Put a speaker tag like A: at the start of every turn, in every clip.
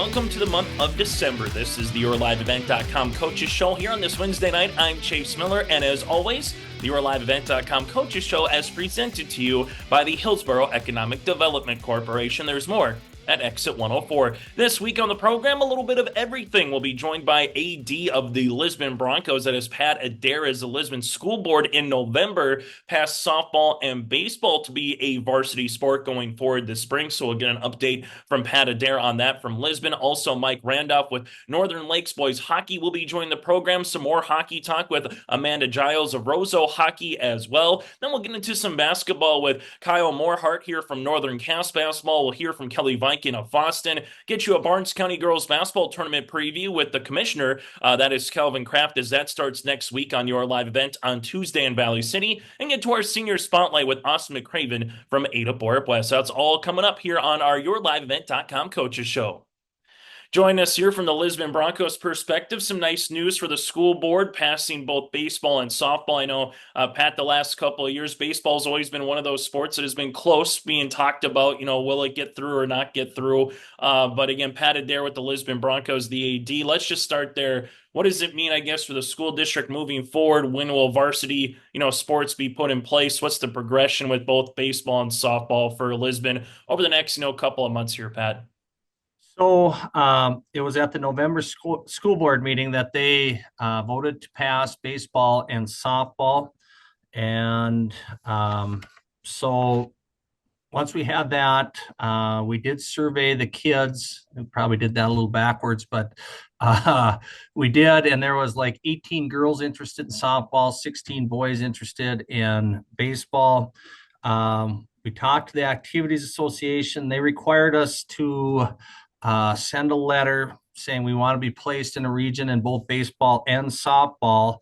A: welcome to the month of December. This is the YourLiveEvent.com Coaches Show here on this Wednesday night. I'm Chase Miller, and as always, the YourLiveEvent.com Coaches Show as presented to you by the Hillsborough Economic Development Corporation. There's more at Exit 104. This week on the program, a little bit of everything. We'll be joined by AD of the Lisbon Broncos, that is Pat Adair, as the Lisbon School Board in November passed softball and baseball to be a varsity sport going forward this spring. So we'll get an update from Pat Adair on that from Lisbon. Also, Mike Randolph with Northern Lakes Boys Hockey will be joining the program. Some more hockey talk with Amanda Giles of Roseau Hockey as well. Then we'll get into some basketball with Kyle Morehart here from Northern Cass Basketball. We'll hear from Kelly Viken of Fosston, get you a Barnes County Girls Basketball Tournament preview with the commissioner, that is Calvin Kraft, as that starts next week on your live event on Tuesday in Valley City, and get to our senior spotlight with Austin McCraven from Ada Borup West. That's all coming up here on our YourLiveEvent.com Coaches Show. Join us here from the Lisbon Broncos perspective. Some nice news for the school board, passing both baseball and softball. I know, Pat, the last couple of years, baseball's always been one of those sports that has been close, being talked about, will it get through or not get through? But again, Pat Adair with the Lisbon Broncos, the AD. Let's just start there. What does it mean, I guess, for the school district moving forward? When will varsity, sports be put in place? What's the progression with both baseball and softball for Lisbon over the next, couple of months here, Pat?
B: So it was at the November school board meeting that they voted to pass baseball and softball. And so once we had that, we did survey the kids. We probably did that a little backwards, but we did. And there was like 18 girls interested in softball, 16 boys interested in baseball. We talked to the Activities Association. They required us to send a letter saying we want to be placed in a region in both baseball and softball.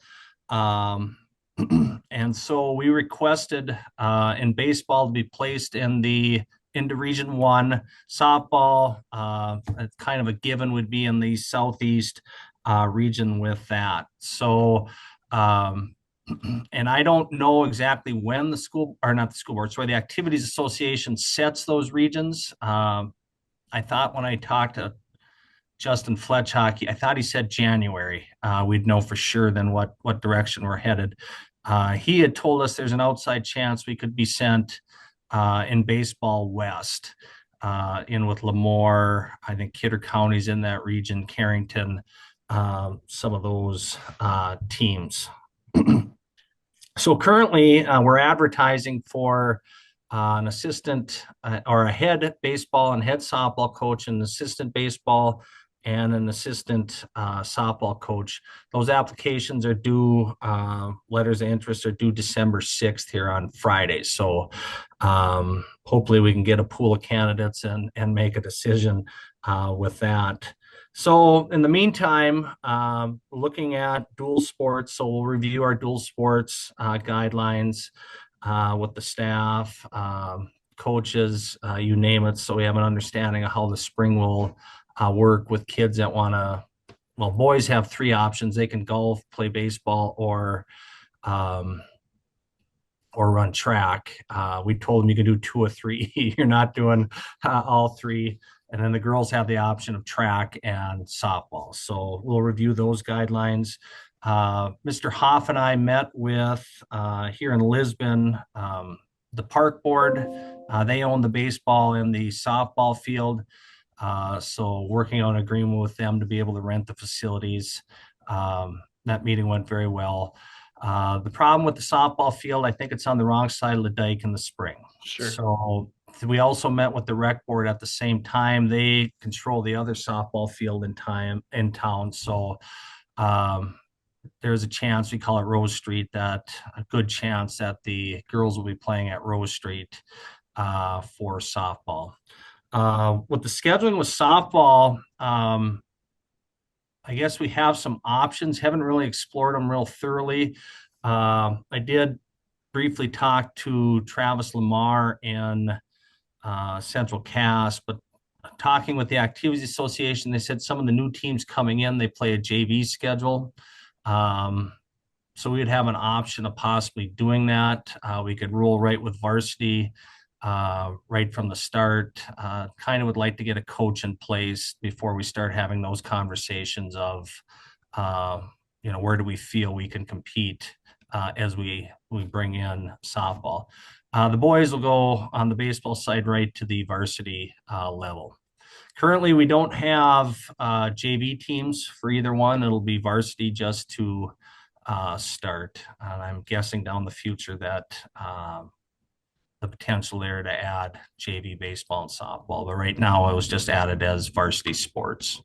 B: And so we requested in baseball to be placed into Region 1. Softball, it's kind of a given, would be in the Southeast region with that. So, and I don't know exactly when the Activities Association sets those regions. I thought when I talked to Justin Fletch Hockey, I thought he said January. We'd know for sure then what direction we're headed. He had told us there's an outside chance we could be sent in baseball west, in with Lemoore. I think Kidder County's in that region, Carrington, some of those teams. So currently we're advertising for an assistant or a head baseball and head softball coach, an assistant baseball and an assistant softball coach. Those applications are due, letters of interest are due December 6th here on Friday. So hopefully we can get a pool of candidates and make a decision with that. So in the meantime, looking at dual sports, so we'll review our dual sports guidelines with the staff, coaches, you name it. So we have an understanding of how the spring will work with kids that want to, boys have three options. They can golf, play baseball, or run track. We told them you can do two or three. You're not doing all three. And then the girls have the option of track and softball. So we'll review those guidelines. Mr. Hoff and I met with here in Lisbon, the park board. They own the baseball and the softball field. So working on an agreement with them to be able to rent the facilities. That meeting went very well. The problem with the softball field, I think it's on the wrong side of the dike in the spring.
A: Sure.
B: So we also met with the rec board at the same time. They control the other softball field in town. So there's a chance, we call it Rose Street, a good chance that the girls will be playing at Rose Street for softball. With the scheduling with softball, I guess we have some options. Haven't really explored them real thoroughly. I did briefly talk to Travis Lamar in Central Cass, but talking with the Activities Association, they said some of the new teams coming in, they play a JV schedule. So we'd have an option of possibly doing that. We could roll right with varsity right from the start. Kind of would like to get a coach in place before we start having those conversations of, uh, where do we feel we can compete as we bring in softball. The boys will go on the baseball side right to the varsity level. Currently, we don't have JV teams for either one. It'll be varsity just to start. And I'm guessing down the future that the potential there to add JV baseball and softball. But right now, it was just added as varsity sports.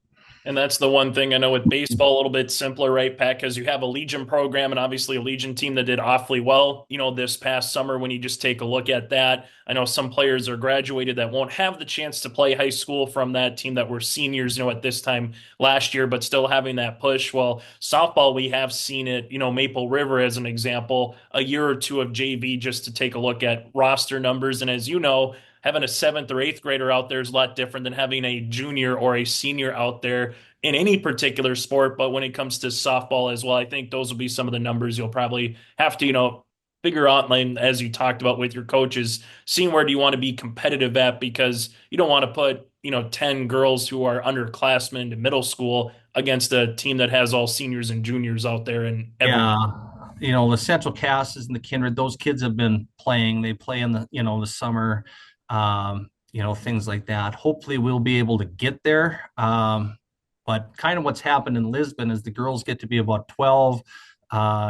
A: And that's the one thing I know with baseball, a little bit simpler, right, Pat? Because you have a Legion program and obviously a Legion team that did awfully well, this past summer when you just take a look at that. I know some players are graduated that won't have the chance to play high school from that team that were seniors, at this time last year, but still having that push. Well, softball, we have seen it, Maple River as an example, a year or two of JV just to take a look at roster numbers. And as you know, having a seventh or eighth grader out there is a lot different than having a junior or a senior out there in any particular sport. But when it comes to softball as well, I think those will be some of the numbers you'll probably have to, figure out, and as you talked about with your coaches, seeing where do you want to be competitive at, because you don't want to put, 10 girls who are underclassmen to middle school against a team that has all seniors and juniors out there and every.
B: Yeah, the Central Casses and the Kindred, those kids have been playing. They play in the summer, things like that. Hopefully, we'll be able to get there. But kind of what's happened in Lisbon is the girls get to be about 12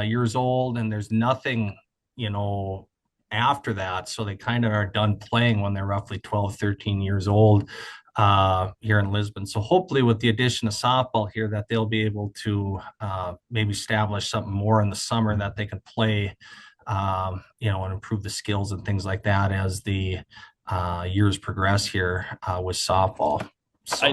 B: years old, and there's nothing, after that. So they kind of are done playing when they're roughly 12, 13 years old here in Lisbon. So hopefully with the addition of softball here that they'll be able to maybe establish something more in the summer that they can play, and improve the skills and things like that as the years progress here with softball. So,
A: I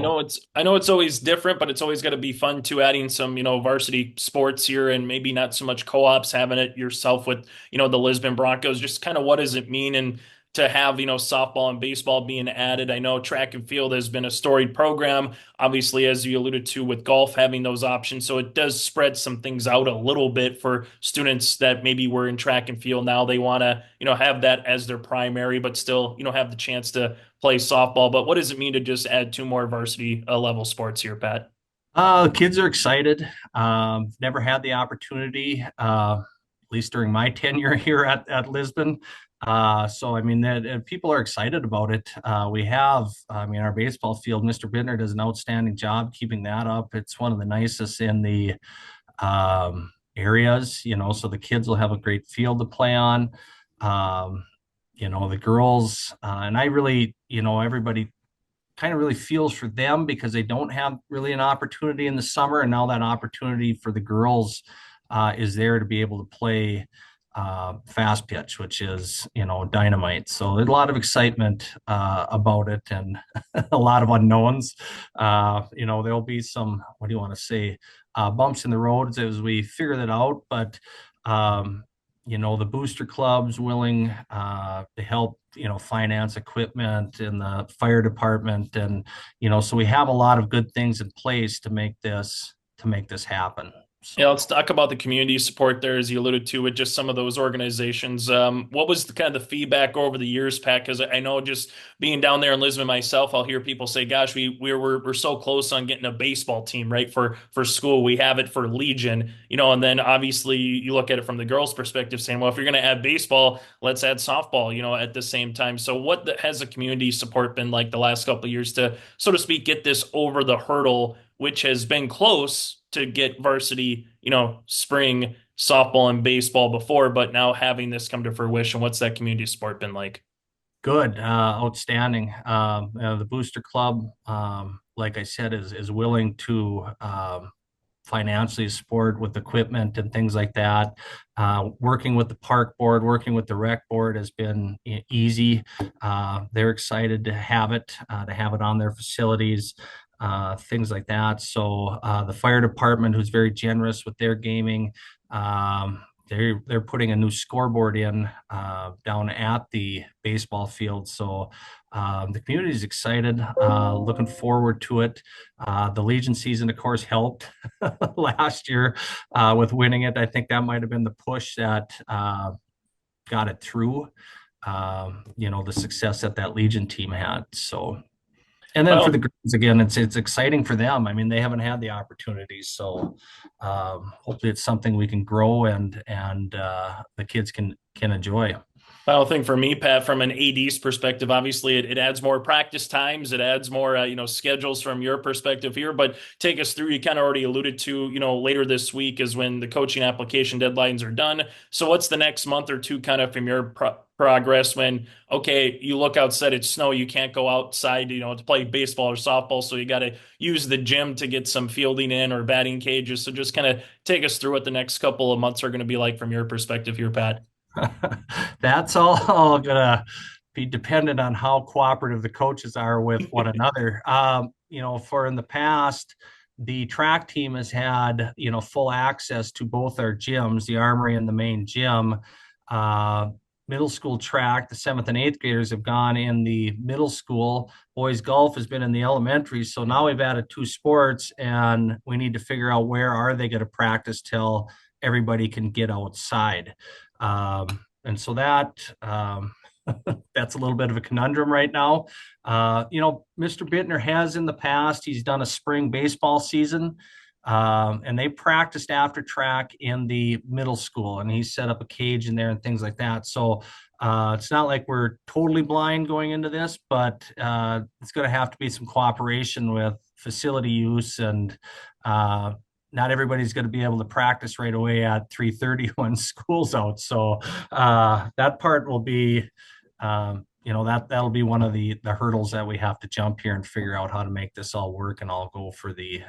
A: know it's always different, but it's always got to be fun too, adding some, varsity sports here and maybe not so much co-ops, having it yourself with, the Lisbon Broncos. Just kind of what does it mean and to have, softball and baseball being added. I know track and field has been a storied program, obviously, as you alluded to with golf having those options. So it does spread some things out a little bit for students that maybe were in track and field. Now they want to, have that as their primary, but still, have the chance to play softball. But what does it mean to just add two more varsity level sports here, Pat?
B: kids are excited. Never had the opportunity, at least during my tenure here at Lisbon. So I mean, people are excited about it. We have, I mean, our baseball field, Mr. Bittner does an outstanding job keeping that up. It's one of the nicest in the areas, so the kids will have a great field to play on. Um, the girls, and I really, everybody kind of really feels for them because they don't have really an opportunity in the summer. And now that opportunity for the girls is there to be able to play fast pitch, which is, dynamite. So there's a lot of excitement about it and a lot of unknowns. There'll be some, what do you want to say, bumps in the roads as we figure that out. But, the booster club's willing to help, finance equipment in the fire department. And, so we have a lot of good things in place to make this happen. So.
A: Yeah, let's talk about the community support there, as you alluded to, with just some of those organizations. What was the kind of the feedback over the years, Pat? Because I know just being down there in Lisbon myself, I'll hear people say, "Gosh, we're so close on getting a baseball team, right, for school. We have it for Legion, and then obviously you look at it from the girls' perspective, saying, well, if you're going to add baseball, let's add softball, at the same time. So has the community support been like the last couple of years to, so to speak, get this over the hurdle, which has been close to get varsity, spring softball and baseball before, but now having this come to fruition? What's that community support been like?
B: Good, outstanding. The Booster Club, like I said, is willing to financially support with equipment and things like that. Working with the park board, working with the rec board has been easy. They're excited to have it on their facilities. Things like that. So the fire department, who's very generous with their gaming, they're putting a new scoreboard in down at the baseball field. So the community is excited, looking forward to it. The Legion season, of course, helped last year with winning it. I think that might have been the push that got it through. the success that Legion team had. So, and then for
A: Well,
B: the girls, again, it's exciting for them. I mean, they haven't had the opportunities, so hopefully it's something we can grow and the kids can enjoy.
A: I think for me, Pat, from an AD's perspective, obviously it adds more practice times. It adds more, schedules from your perspective here. But take us through, you kind of already alluded to, later this week is when the coaching application deadlines are done. So what's the next month or two kind of from your progress when, okay, you look outside, it's snow, you can't go outside, to play baseball or softball. So you got to use the gym to get some fielding in or batting cages. So just kind of take us through what the next couple of months are going to be like from your perspective here, Pat.
B: That's all gonna be dependent on how cooperative the coaches are with one another. For in the past, the track team has had, full access to both our gyms, the Armory and the main gym. Middle school track, the seventh and eighth graders have gone in the middle school. Boys golf has been in the elementary. So now we've added two sports, and we need to figure out where are they going to practice till everybody can get outside. And so that's a little bit of a conundrum right now. Mr. Bittner has in the past, he's done a spring baseball season, and they practiced after track in the middle school, and he set up a cage in there and things like that. So it's not like we're totally blind going into this, but it's going to have to be some cooperation with facility use, and not everybody's going to be able to practice right away at 3:30 when school's out. So that part will be, that'll be one of the hurdles that we have to jump here and figure out how to make this all work and all go for the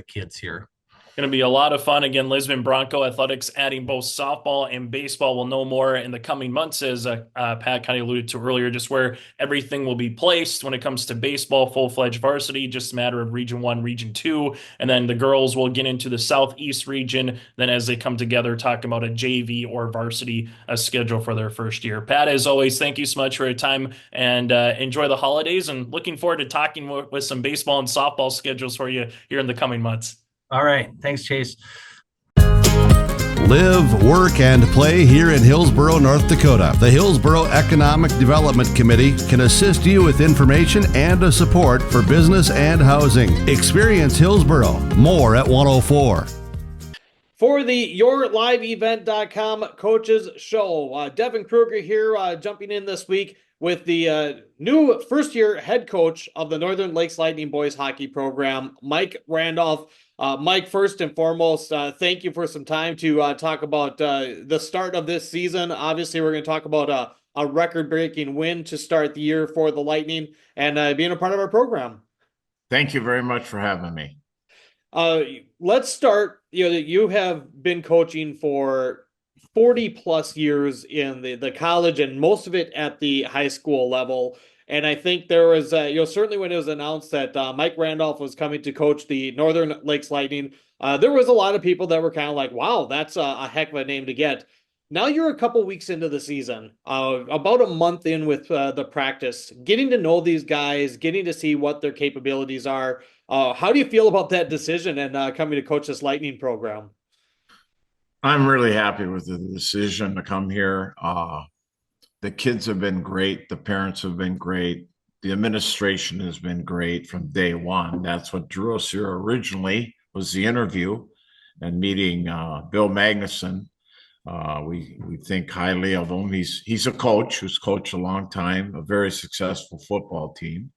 B: kids here.
A: Going to be a lot of fun. Again, Lisbon Bronco Athletics adding both softball and baseball. We'll know more in the coming months, as Pat kind of alluded to earlier, just where everything will be placed when it comes to baseball, full-fledged varsity, just a matter of Region 1, Region 2. And then the girls will get into the Southeast region. Then as they come together, talk about a JV or varsity schedule for their first year. Pat, as always, thank you so much for your time, and enjoy the holidays, and looking forward to talking with some baseball and softball schedules for you here in the coming months.
B: All right. Thanks, Chase.
C: Live, work, and play here in Hillsboro, North Dakota. The Hillsboro Economic Development Committee can assist you with information and support for business and housing. Experience Hillsboro. More at 104.
D: For the YourLiveEvent.com Coaches Show, Devin Kruger here, jumping in this week with the new first-year head coach of the Northern Lakes Lightning Boys Hockey Program, Mike Randolph. Mike, first and foremost, thank you for some time to talk about the start of this season. Obviously, we're going to talk about a record-breaking win to start the year for the Lightning and being a part of our program.
E: Thank you very much for having me.
D: Let's start. You have been coaching for 40 plus years in the college, and most of it at the high school level. And I think there was, certainly when it was announced that Mike Randolph was coming to coach the Northern Lakes Lightning, there was a lot of people that were kind of like, wow, that's a heck of a name to get. Now you're a couple weeks into the season, about a month in with the practice, getting to know these guys, getting to see what their capabilities are. How do you feel about that decision and coming to coach this Lightning program?
E: I'm really happy with the decision to come here. The kids have been great. The parents have been great. The administration has been great from day one. That's what drew us here originally, was the interview and meeting Bill Magnuson. We think highly of him. He's a coach who's coached a long time, a very successful football team.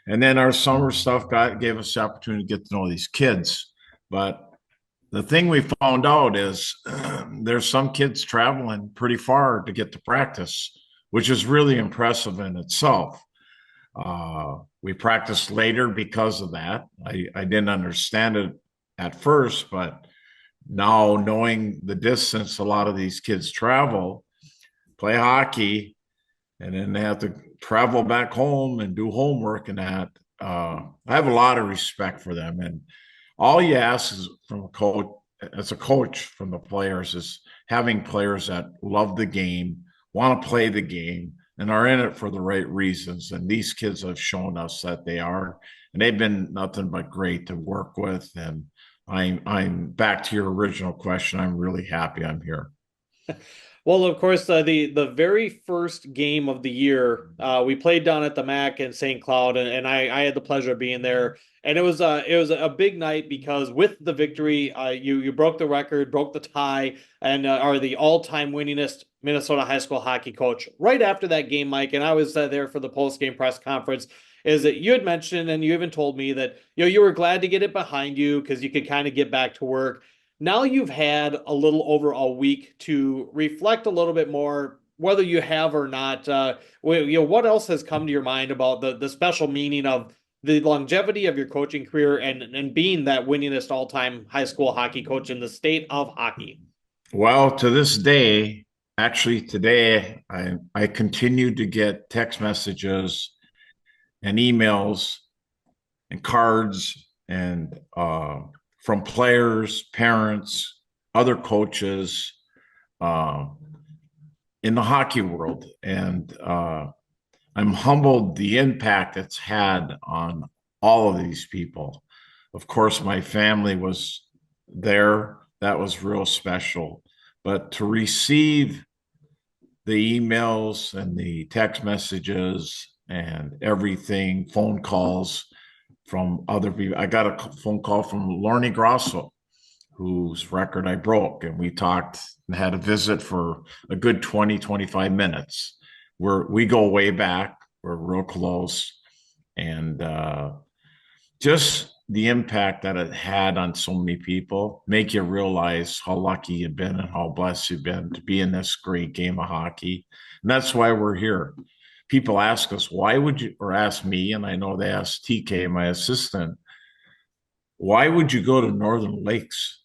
E: And then our summer stuff gave us the opportunity to get to know these kids. But the thing we found out is there's some kids traveling pretty far to get to practice, which is really impressive in itself. We practiced later because of that. I didn't understand it at first, but now knowing the distance a lot of these kids travel, play hockey, and then they have to travel back home and do homework and that, I have a lot of respect for them. And all you ask is from a coach, as a coach, from the players, is having players that love the game, want to play the game, and are in it for the right reasons. And these kids have shown us that they are, and they've been nothing but great to work with. And I'm back to your original question. I'm really happy I'm here.
D: Well, of course, the very first game of the year, we played down at the MAC in St. Cloud, and I had the pleasure of being there. And it was a big night because with the victory, you broke the record, broke the tie, and are the all-time winningest Minnesota high school hockey coach. Right after that game, Mike, and I was there for the post-game press conference. Is that you had mentioned, and you even told me that you were glad to get it behind you because you could kind of get back to work. Now you've had a little over a week to reflect a little bit more, whether you have or not. What else has come to your mind about the special meaning of the longevity of your coaching career and being that winningest all time high school hockey coach in the state of hockey?
E: Well, to this day, actually today, I continue to get text messages and emails and cards and from players, parents, other coaches in the hockey world. And I'm humbled the impact it's had on all of these people. Of course, my family was there. That was real special. But to receive the emails and the text messages and everything, phone calls from other people. I got a phone call from Lorne Grosso, whose record I broke, and we talked and had a visit for a good 20, 25 minutes. We go way back. We're real close. And just the impact that it had on so many people make you realize how lucky you've been and how blessed you've been to be in this great game of hockey. And that's why we're here. People ask us, why would you, or ask me, and I know they asked TK, my assistant, why would you go to Northern Lakes?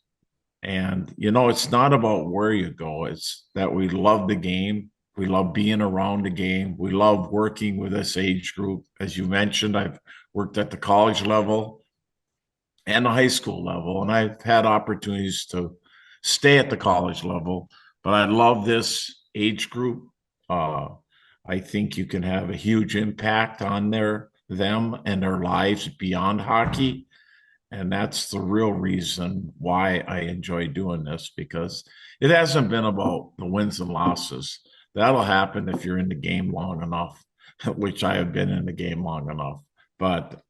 E: And, it's not about where you go. It's that we love the game. We love being around the game. We love working with this age group. As you mentioned, I've worked at the college level and the high school level, and I've had opportunities to stay at the college level, but I love this age group. I think you can have a huge impact on them and their lives beyond hockey. And that's the real reason why I enjoy doing this, because it hasn't been about the wins and losses. That'll happen if you're in the game long enough, which I have been in the game long enough. But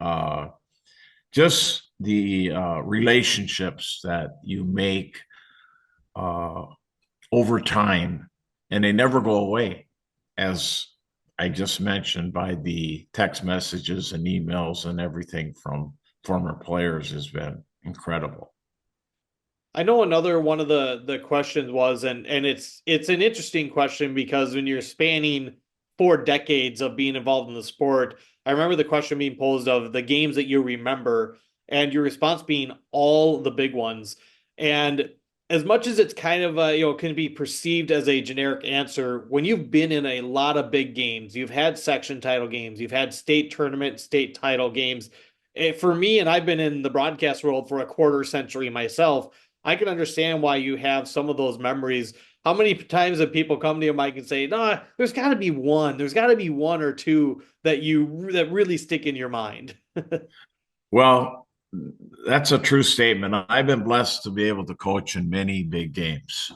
E: just the relationships that you make over time, and they never go away, as I just mentioned, by the text messages and emails and everything from former players has been incredible.
D: I know another one of the questions was, and it's an interesting question because when you're spanning 4 decades of being involved in the sport, I remember the question being posed of the games that you remember, and your response being all the big ones. And as much as it's kind of can be perceived as a generic answer, when you've been in a lot of big games, you've had section title games, you've had state tournament, state title games. For me, and I've been in the broadcast world for a quarter century myself, I can understand why you have some of those memories. How many times have people come to you, Mike, and say, "No, there's got to be one. There's got to be one or two that really stick in your mind."
E: Well, that's a true statement. I've been blessed to be able to coach in many big games,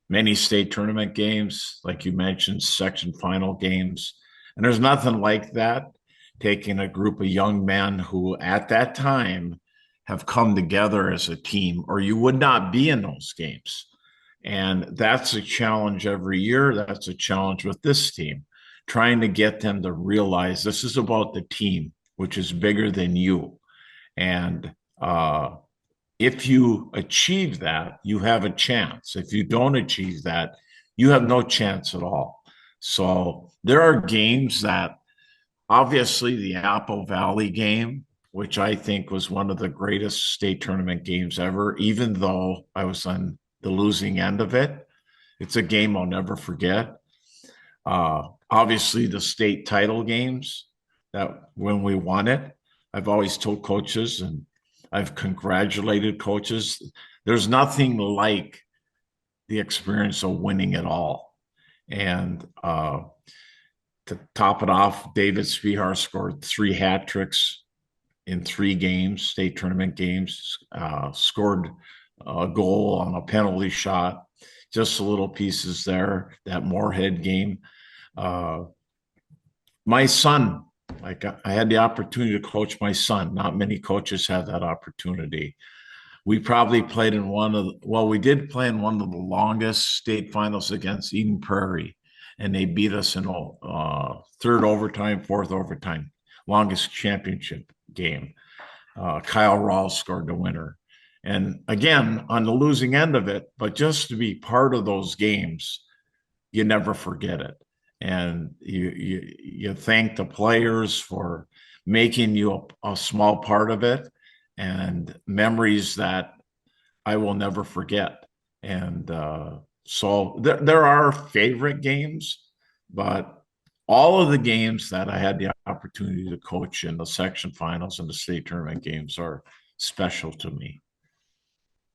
E: many state tournament games, like you mentioned, section final games. And there's nothing like that, taking a group of young men who at that time have come together as a team, or you would not be in those games. And that's a challenge every year. That's a challenge with this team, trying to get them to realize this is about the team, which is bigger than you. And if you achieve that, you have a chance. If you don't achieve that, you have no chance at all. So there are games that, obviously, the Apple Valley game, which I think was one of the greatest state tournament games ever, even though I was on the losing end of it. It's a game I'll never forget. Obviously, the state title games, that when we won it, I've always told coaches, and I've congratulated coaches, there's nothing like the experience of winning it all. And to top it off, David Spihar scored 3 hat tricks in 3 games, state tournament games, scored a goal on a penalty shot. just the little pieces there, that Moorhead game. My son, like I had the opportunity to coach my son. Not many coaches have that opportunity. We probably played in we did play in one of the longest state finals against Eden Prairie, and they beat us in third overtime, fourth overtime, longest championship game. Kyle Rawls scored the winner. And again, on the losing end of it, but just to be part of those games, you never forget it. And you thank the players for making you a small part of it, and memories that I will never forget. And so there are favorite games, but all of the games that I had the opportunity to coach in the section finals and the state tournament games are special to me.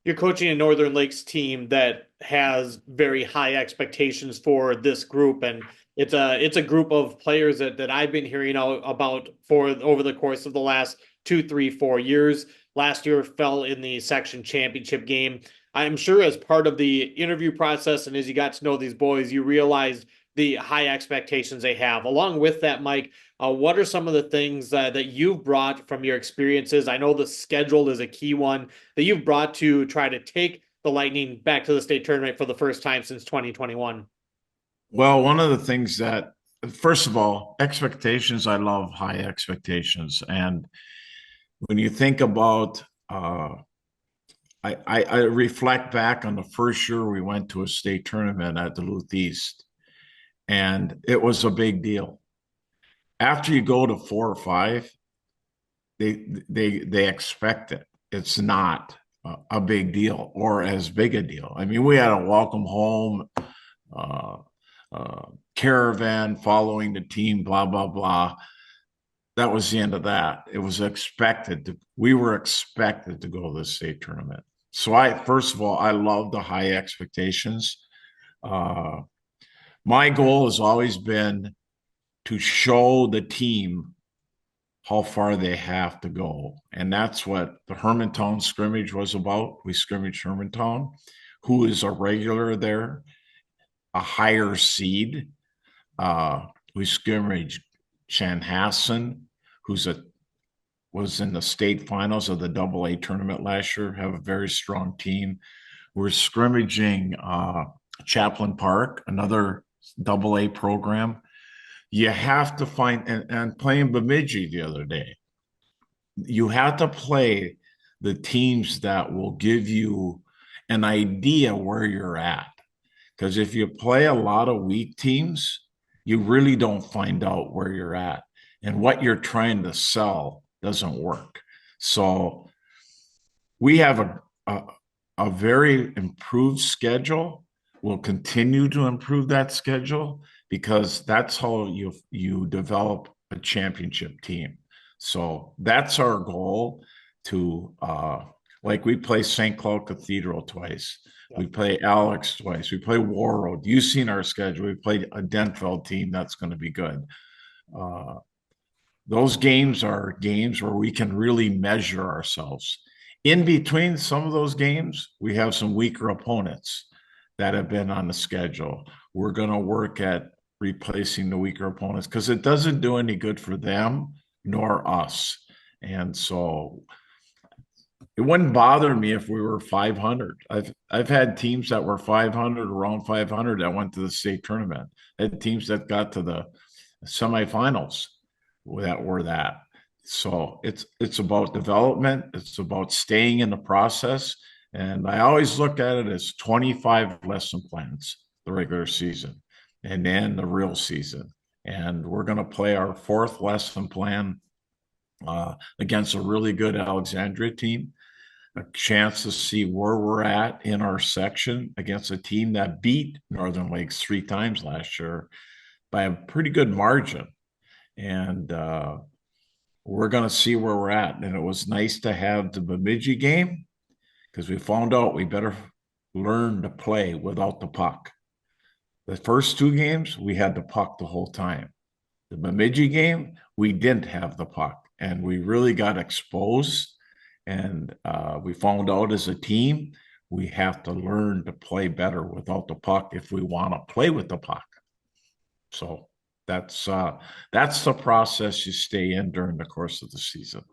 D: You're coaching a Northern Lakes team that has very high expectations for this group, and it's a group of players that I've been hearing about for over the course of the last 2, 3, 4 years. Last year fell in the section championship game. I'm sure as part of the interview process and as you got to know these boys, you realized the high expectations they have. Along with that, Mike, what are some of the things that you've brought from your experiences? I know the schedule is a key one that you've brought to try to take the Lightning back to the state tournament for the first time since 2021.
E: Well, one of the things that, first of all, expectations, I love high expectations. And when you think about, I reflect back on the first year we went to a state tournament at Duluth East, and it was a big deal. After you go to 4 or 5, they expect it. It's not a big deal or as big a deal. I mean, we had a welcome home caravan following the team, blah, blah, blah. That was the end of that. It was expected. We were expected to go to the state tournament. So first of all, I love the high expectations. My goal has always been to show the team how far they have to go. And that's what the Hermantown scrimmage was about. We scrimmaged Hermantown, who is a regular there, a higher seed. We scrimmaged Chanhassen, was in the state finals of the AA tournament last year, have a very strong team. We're scrimmaging Chaplin Park, another AA program. You have to find, and playing Bemidji the other day, you have to play the teams that will give you an idea where you're at. Because if you play a lot of weak teams, you really don't find out where you're at. And what you're trying to sell doesn't work. So we have a very improved schedule. We'll continue to improve that schedule because that's how you develop a championship team. So that's our goal to, like we play St. Cloud Cathedral twice. Yeah. We play Alex twice. We play War Road. You've seen our schedule. We played a Denfeld team. That's going to be good. Those games are games where we can really measure ourselves. In between some of those games, we have some weaker opponents that have been on the schedule. We're going to work at replacing the weaker opponents because it doesn't do any good for them nor us. And so it wouldn't bother me if we were 500. I've had teams that were 500, around 500 that went to the state tournament. I had teams that got to the semifinals that were that. So it's about development. It's about staying in the process. And I always look at it as 25 lesson plans, the regular season, and then the real season. And we're going to play our 4th lesson plan against a really good Alexandria team. A chance to see where we're at in our section against a team that beat Northern Lakes 3 times last year by a pretty good margin. And we're going to see where we're at. And it was nice to have the Bemidji game because we found out we better learn to play without the puck. The first 2 games, we had the puck the whole time. The Bemidji game, we didn't have the puck. And we really got exposed. And we found out as a team, We have to learn to play better without the puck if we want to play with the puck. So that's the process you stay in during the course of the season.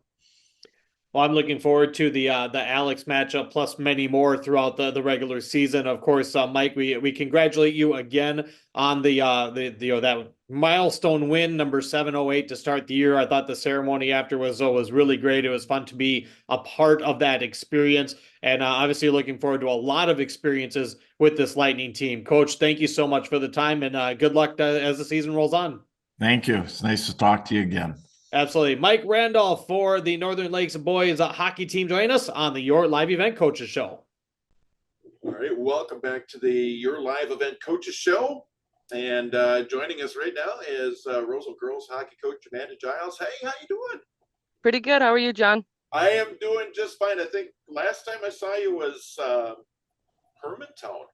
D: Well, I'm looking forward to the Alex matchup, plus many more throughout the regular season. Of course, Mike, we congratulate you again on the that milestone win, number 708 to start the year. I thought the ceremony after was really great. It was fun to be a part of that experience, and obviously looking forward to a lot of experiences with this Lightning team. Coach, thank you so much for the time, and good luck as the season rolls on.
E: Thank you. It's nice to talk to you again.
D: Absolutely. Mike Randolph for the Northern Lakes boys hockey team join us on the Your Live Event Coaches Show.
F: All right, welcome back to the Your Live Event Coaches Show. And joining us right now is Roseau girls hockey coach Amanda Giles. Hey, how you doing?
G: Pretty good. How are you, John?
F: I am doing just fine. I think last time I saw you was Hermantown.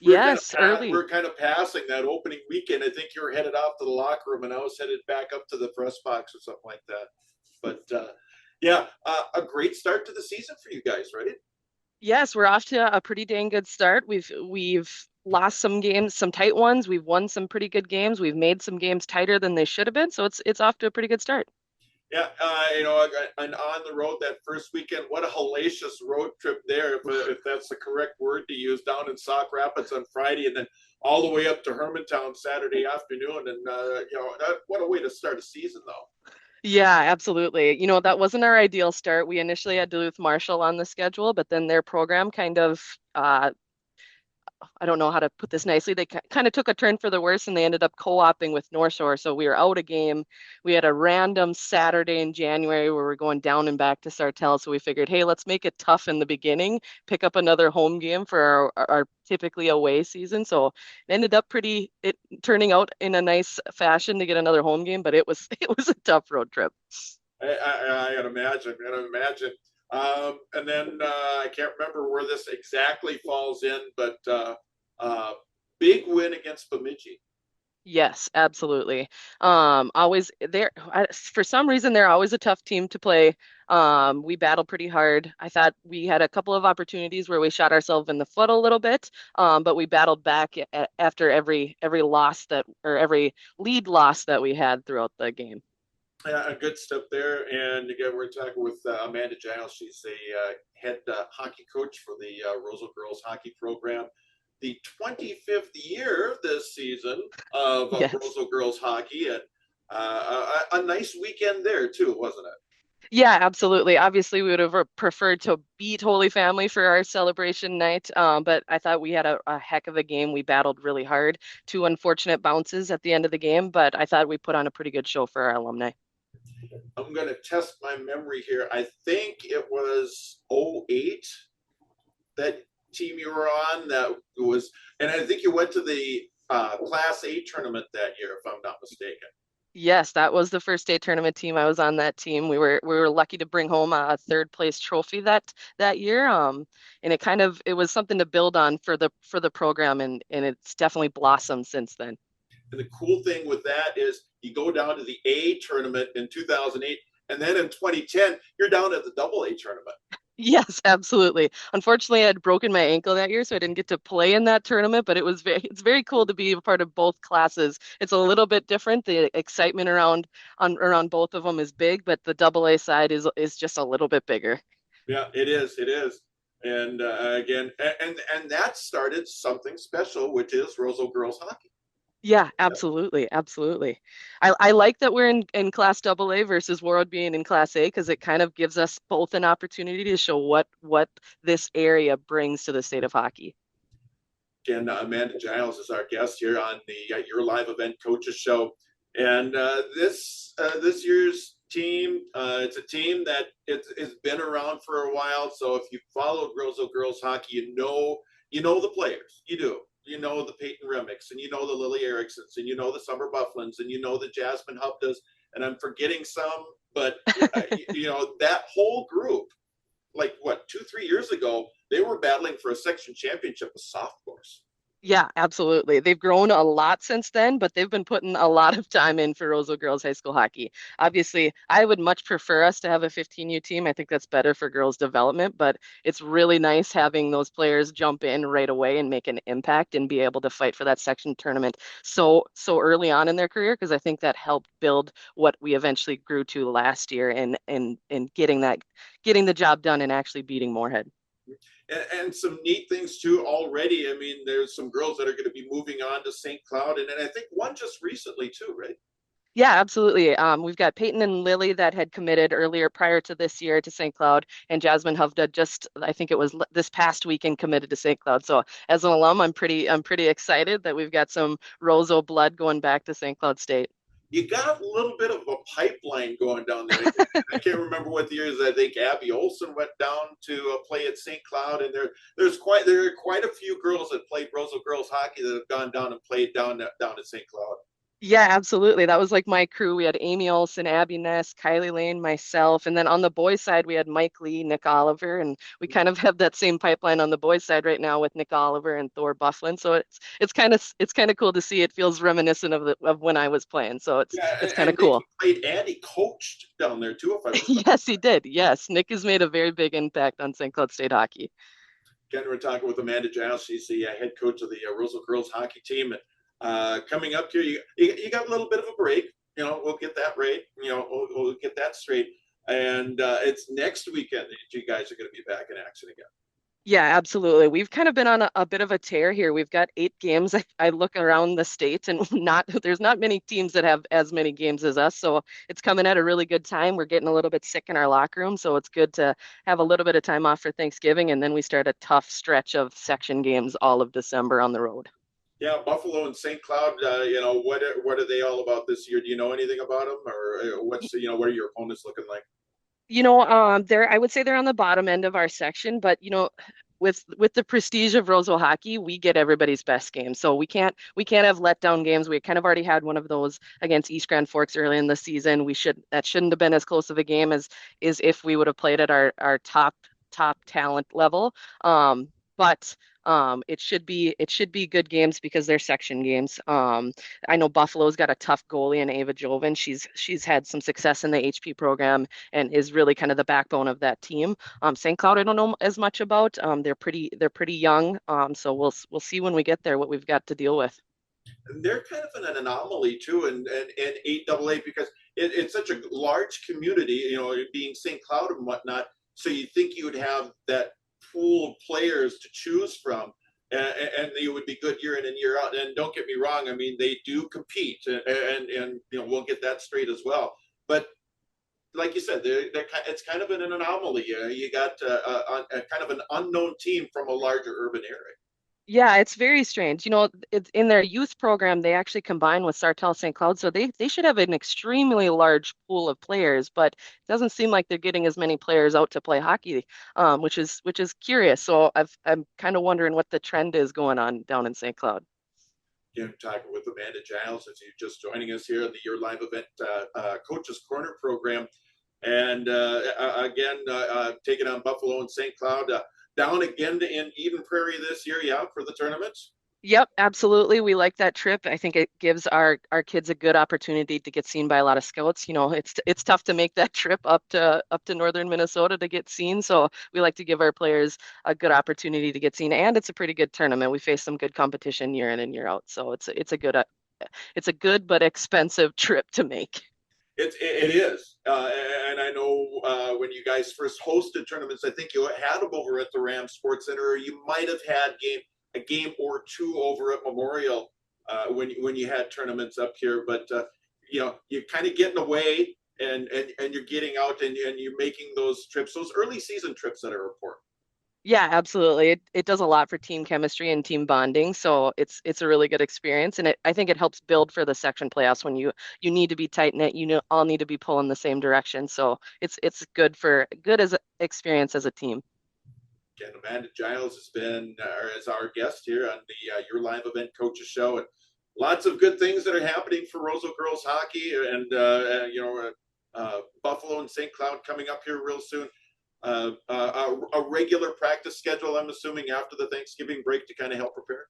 G: Yes, early.
F: We're kind of passing that opening weekend. I think you were headed off to the locker room, and I was headed back up to the press box or something like that. But a great start to the season for you guys, right?
G: Yes, we're off to a pretty dang good start. We've lost some games, some tight ones. We've won some pretty good games. We've made some games tighter than they should have been. So it's off to a pretty good start.
F: Yeah, and on the road that first weekend, what a hellacious road trip there, if that's the correct word to use, down in Sauk Rapids on Friday, and then all the way up to Hermantown Saturday afternoon. And, what a way to start a season, though.
G: Yeah, absolutely. That wasn't our ideal start. We initially had Duluth Marshall on the schedule, but then their program kind of I don't know how to put this nicely. They kind of took a turn for the worse, and they ended up co-oping with North Shore. So we were out a game. We had a random Saturday in January where we're going down and back to Sartell. So we figured, hey, let's make it tough in the beginning, pick up another home game for our typically away season. So it ended up turning out in a nice fashion to get another home game, but it was a tough road trip.
F: I can imagine. And then I can't remember where this exactly falls in, but big win against Bemidji.
G: Yes, absolutely. Always there. For some reason, they're always a tough team to play. We battled pretty hard. I thought we had a couple of opportunities where we shot ourselves in the foot a little bit, but we battled back after every loss every lead loss that we had throughout the game.
F: Yeah, a good step there. And again, we're talking with Amanda Giles. She's the head hockey coach for the Roseau girls hockey program. The 25th year this season of
G: Yes.
F: Roseau girls hockey, and a nice weekend there too, wasn't it?
G: Yeah, absolutely. Obviously, we would have preferred to beat Holy Family for our celebration night, but I thought we had a heck of a game. We battled really hard. 2 unfortunate bounces at the end of the game, but I thought we put on a pretty good show for our alumni.
F: I'm going to test my memory here. I think it was 08 that team you were on that was, and I think you went to the Class A tournament that year, if I'm not mistaken.
G: Yes, that was the first day tournament team. I was on that team. We were lucky to bring home a third place trophy that year. And it was something to build on for the program, and it's definitely blossomed since then.
F: And the cool thing with that is you go down to the A tournament in 2008, and then in 2010, you're down at the Double A tournament.
G: Yes, absolutely. Unfortunately, I had broken my ankle that year, so I didn't get to play in that tournament, but it's very cool to be a part of both classes. It's a little bit different. The excitement around both of them is big, but the Double A side is just a little bit bigger.
F: Yeah, it is. And again, and that started something special, which is Roseau girls hockey.
G: Yeah, absolutely. Absolutely. I like that we're in Class AA versus Warroad being in Class A, because it kind of gives us both an opportunity to show what this area brings to the state of hockey.
F: Again, Amanda Giles is our guest here on the Your Live Event Coaches Show. And this year's team, it's a team that it's been around for a while. So if you followed Roseau girls hockey, you know the players. You do. You know the Peyton Remicks, and you know the Lily Ericksons, and you know the Summer Bufflins, and you know the Jasmine Hupdas, and I'm forgetting some, but that whole group, like 2-3 years ago, they were battling for a section championship with sophomores.
G: Yeah, absolutely. They've grown a lot since then, but they've been putting a lot of time in for Roseau girls high school hockey. Obviously, I would much prefer us to have a 15U team. I think that's better for girls development, but it's really nice having those players jump in right away and make an impact and be able to fight for that section tournament so early on in their career because I think that helped build what we eventually grew to last year and getting the job done and actually beating Moorhead.
F: And some neat things too already. I mean, there's some girls that are going to be moving on to St. Cloud, and I think one just recently too, right?
G: Yeah, absolutely. We've got Peyton and Lily that had committed earlier prior to this year to St. Cloud, and Jasmine Hovda just, I think it was this past weekend, committed to St. Cloud. So as an alum, I'm pretty excited that we've got some Roseau blood going back to St. Cloud State.
F: You got a little bit of a pipeline going down there. I can't remember what the years. I think Abby Olson went down to play at St. Cloud, and there are quite a few girls that played Roseau girls hockey that have gone down and played down at St. Cloud.
G: Yeah, absolutely. That was like my crew. We had Amy Olson, Abby Ness, Kylie Lane, myself, and then on the boys' side we had Mike Lee, Nick Oliver, and we kind of have that same pipeline on the boys' side right now with Nick Oliver and Thor Bufflin. So it's kind of cool to see. It feels reminiscent of when I was playing. So
F: Yeah,
G: it's kind of
F: and Nick
G: cool.
F: played and he coached down there too, if I remember.
G: Yes, he did. Yes, Nick has made a very big impact on St. Cloud State hockey.
F: Again, we're talking with Amanda Giles. She's the head coach of the Roseau girls hockey team. And coming up here, you got a little bit of a break. You know, we'll get that right. You know, we'll get that straight. And it's next weekend that you guys are going to be back in action again.
G: Yeah, absolutely. We've kind of been on a bit of a tear here. We've got 8 games. I look around the state and there's not many teams that have as many games as us. So it's coming at a really good time. We're getting a little bit sick in our locker room. So it's good to have a little bit of time off for Thanksgiving. And then we start a tough stretch of section games all of December on the road.
F: Yeah, Buffalo and St. Cloud. You know, what are they all about this year? Do you know anything about them, or what are your opponents looking like?
G: I would say they're on the bottom end of our section, but with the prestige of Roseau hockey, we get everybody's best game. So we can't have letdown games. We kind of already had one of those against East Grand Forks early in the season. That shouldn't have been as close of a game as is if we would have played at our top talent level. But it should be good games because they're section games. I know Buffalo's got a tough goalie in Ava Joven. She's had some success in the HP program and is really kind of the backbone of that team. St. Cloud, I don't know as much about. They're pretty young. So we'll see when we get there what we've got to deal with.
F: And they're kind of an anomaly too, and 8AA because it's such a large community. You know, being St. Cloud and whatnot. So you think you would have that pool of players to choose from, and they would be good year in and year out. And don't get me wrong, I mean they do compete, and you know we'll get that straight as well. But like you said, it's kind of an anomaly. You got a kind of an unknown team from a larger urban area.
G: Yeah, it's very strange. It's in their youth program, they actually combine with Sartell St. Cloud, so they should have an extremely large pool of players, but it doesn't seem like they're getting as many players out to play hockey, which is curious. So I'm kind of wondering what the trend is going on down in St. Cloud.
F: Again, talking with Amanda Giles as you're just joining us here on the Your Live Event Coaches Corner program. And again, taking on Buffalo and St. Cloud. Down again in Eden Prairie this year, yeah, for the tournaments.
G: Yep, absolutely. We like that trip. I think it gives our kids a good opportunity to get seen by a lot of scouts. It's tough to make that trip up to northern Minnesota to get seen. So we like to give our players a good opportunity to get seen, and it's a pretty good tournament. We face some good competition year in and year out. So it's a good but expensive trip to make.
F: It is, and I know when you guys first hosted tournaments, I think you had them over at the Ram Sports Center, or you might have had a game or two over at Memorial when you had tournaments up here. But you're kind of getting away, and you're getting out, and you're making those trips, those early season trips that are important.
G: Yeah, absolutely. It does a lot for team chemistry and team bonding. So it's a really good experience. And I think it helps build for the section playoffs when you need to be tight knit, all need to be pulling the same direction. So it's good as experience as a team.
F: Again, Amanda Giles has been as our guest here on the Your Live Event Coaches Show, and lots of good things that are happening for Roseau girls hockey, and Buffalo and St. Cloud coming up here real soon. A regular practice schedule, I'm assuming, after the Thanksgiving break to kind of help prepare?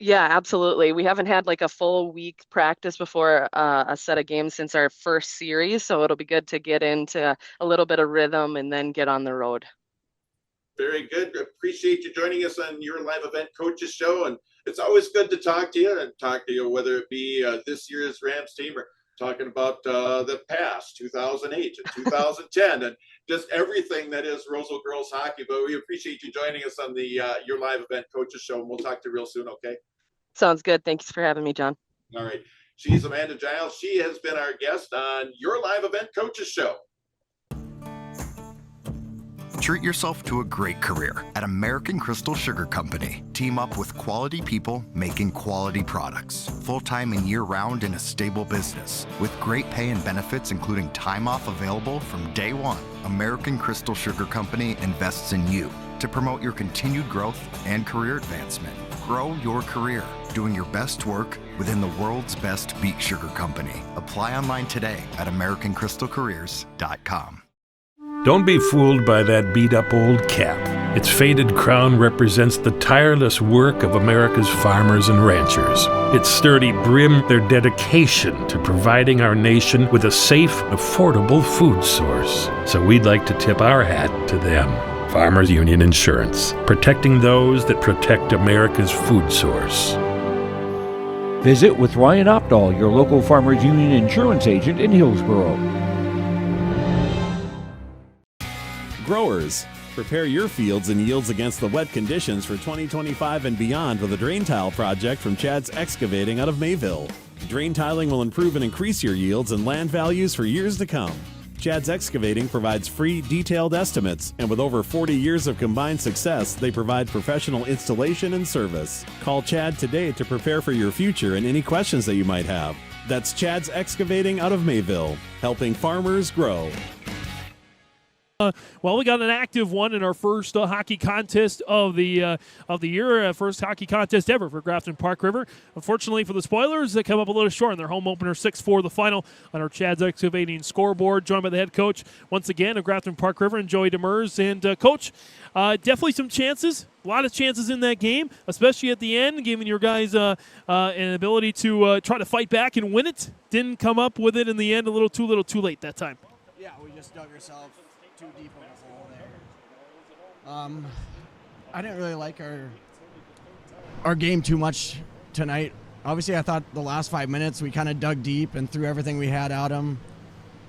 G: Yeah, absolutely. We haven't had like a full week practice before a set of games since our first series, so it'll be good to get into a little bit of rhythm and then get on the road.
F: Very good. Appreciate you joining us on your live event coaches show. And it's always good to talk to you, whether it be this year's Rams team or talking about the past, 2008 to 2010, and just everything that is Roseau girls hockey. But we appreciate you joining us on the your live event coaches show. And we'll talk to you real soon. Okay.
G: Sounds good. Thanks for having me, John.
F: All right. She's Amanda Giles. She has been our guest on your live event coaches show.
H: Treat yourself to a great career at American Crystal Sugar Company. Team up with quality people making quality products. Full-time and year-round in a stable business. With great pay and benefits, including time off available from day one. American Crystal Sugar Company invests in you to promote your continued growth and career advancement. Grow your career, doing your best work within the world's best beet sugar company. Apply online today at AmericanCrystalCareers.com.
I: Don't be fooled by that beat-up old cap. Its faded crown represents the tireless work of America's farmers and ranchers. Its sturdy brim, their dedication to providing our nation with a safe, affordable food source. So we'd like to tip our hat to them. Farmers Union Insurance, protecting those that protect America's food source.
J: Visit with Ryan Opdahl, your local Farmers Union Insurance agent in Hillsborough.
K: Growers, prepare your fields and yields against the wet conditions for 2025 and beyond with a drain tile project from Chad's Excavating out of Mayville. Drain tiling will improve and increase your yields and land values for years to come. Chad's Excavating provides free, detailed estimates, and with over 40 years of combined success, they provide professional installation and service. Call Chad today to prepare for your future and any questions that you might have. That's Chad's Excavating out of Mayville, helping farmers grow.
L: Well, we got an active one in our first hockey contest of the year, first hockey contest ever for Grafton-Park River. Unfortunately for the Spoilers, they come up a little short in their home opener, 6-4 the final on our Chad's Excavating scoreboard, joined by the head coach once again of Grafton-Park River and Joey Demers. And Coach, definitely some chances, a lot of chances in that game, especially at the end, giving your guys an ability to try to fight back and win it. Didn't come up with it in the end, a little too late that time.
M: Yeah, we just dug ourselves too deep of a hole there. I didn't really like our game too much tonight. Obviously, I thought the last 5 minutes we kind of dug deep and threw everything we had at them.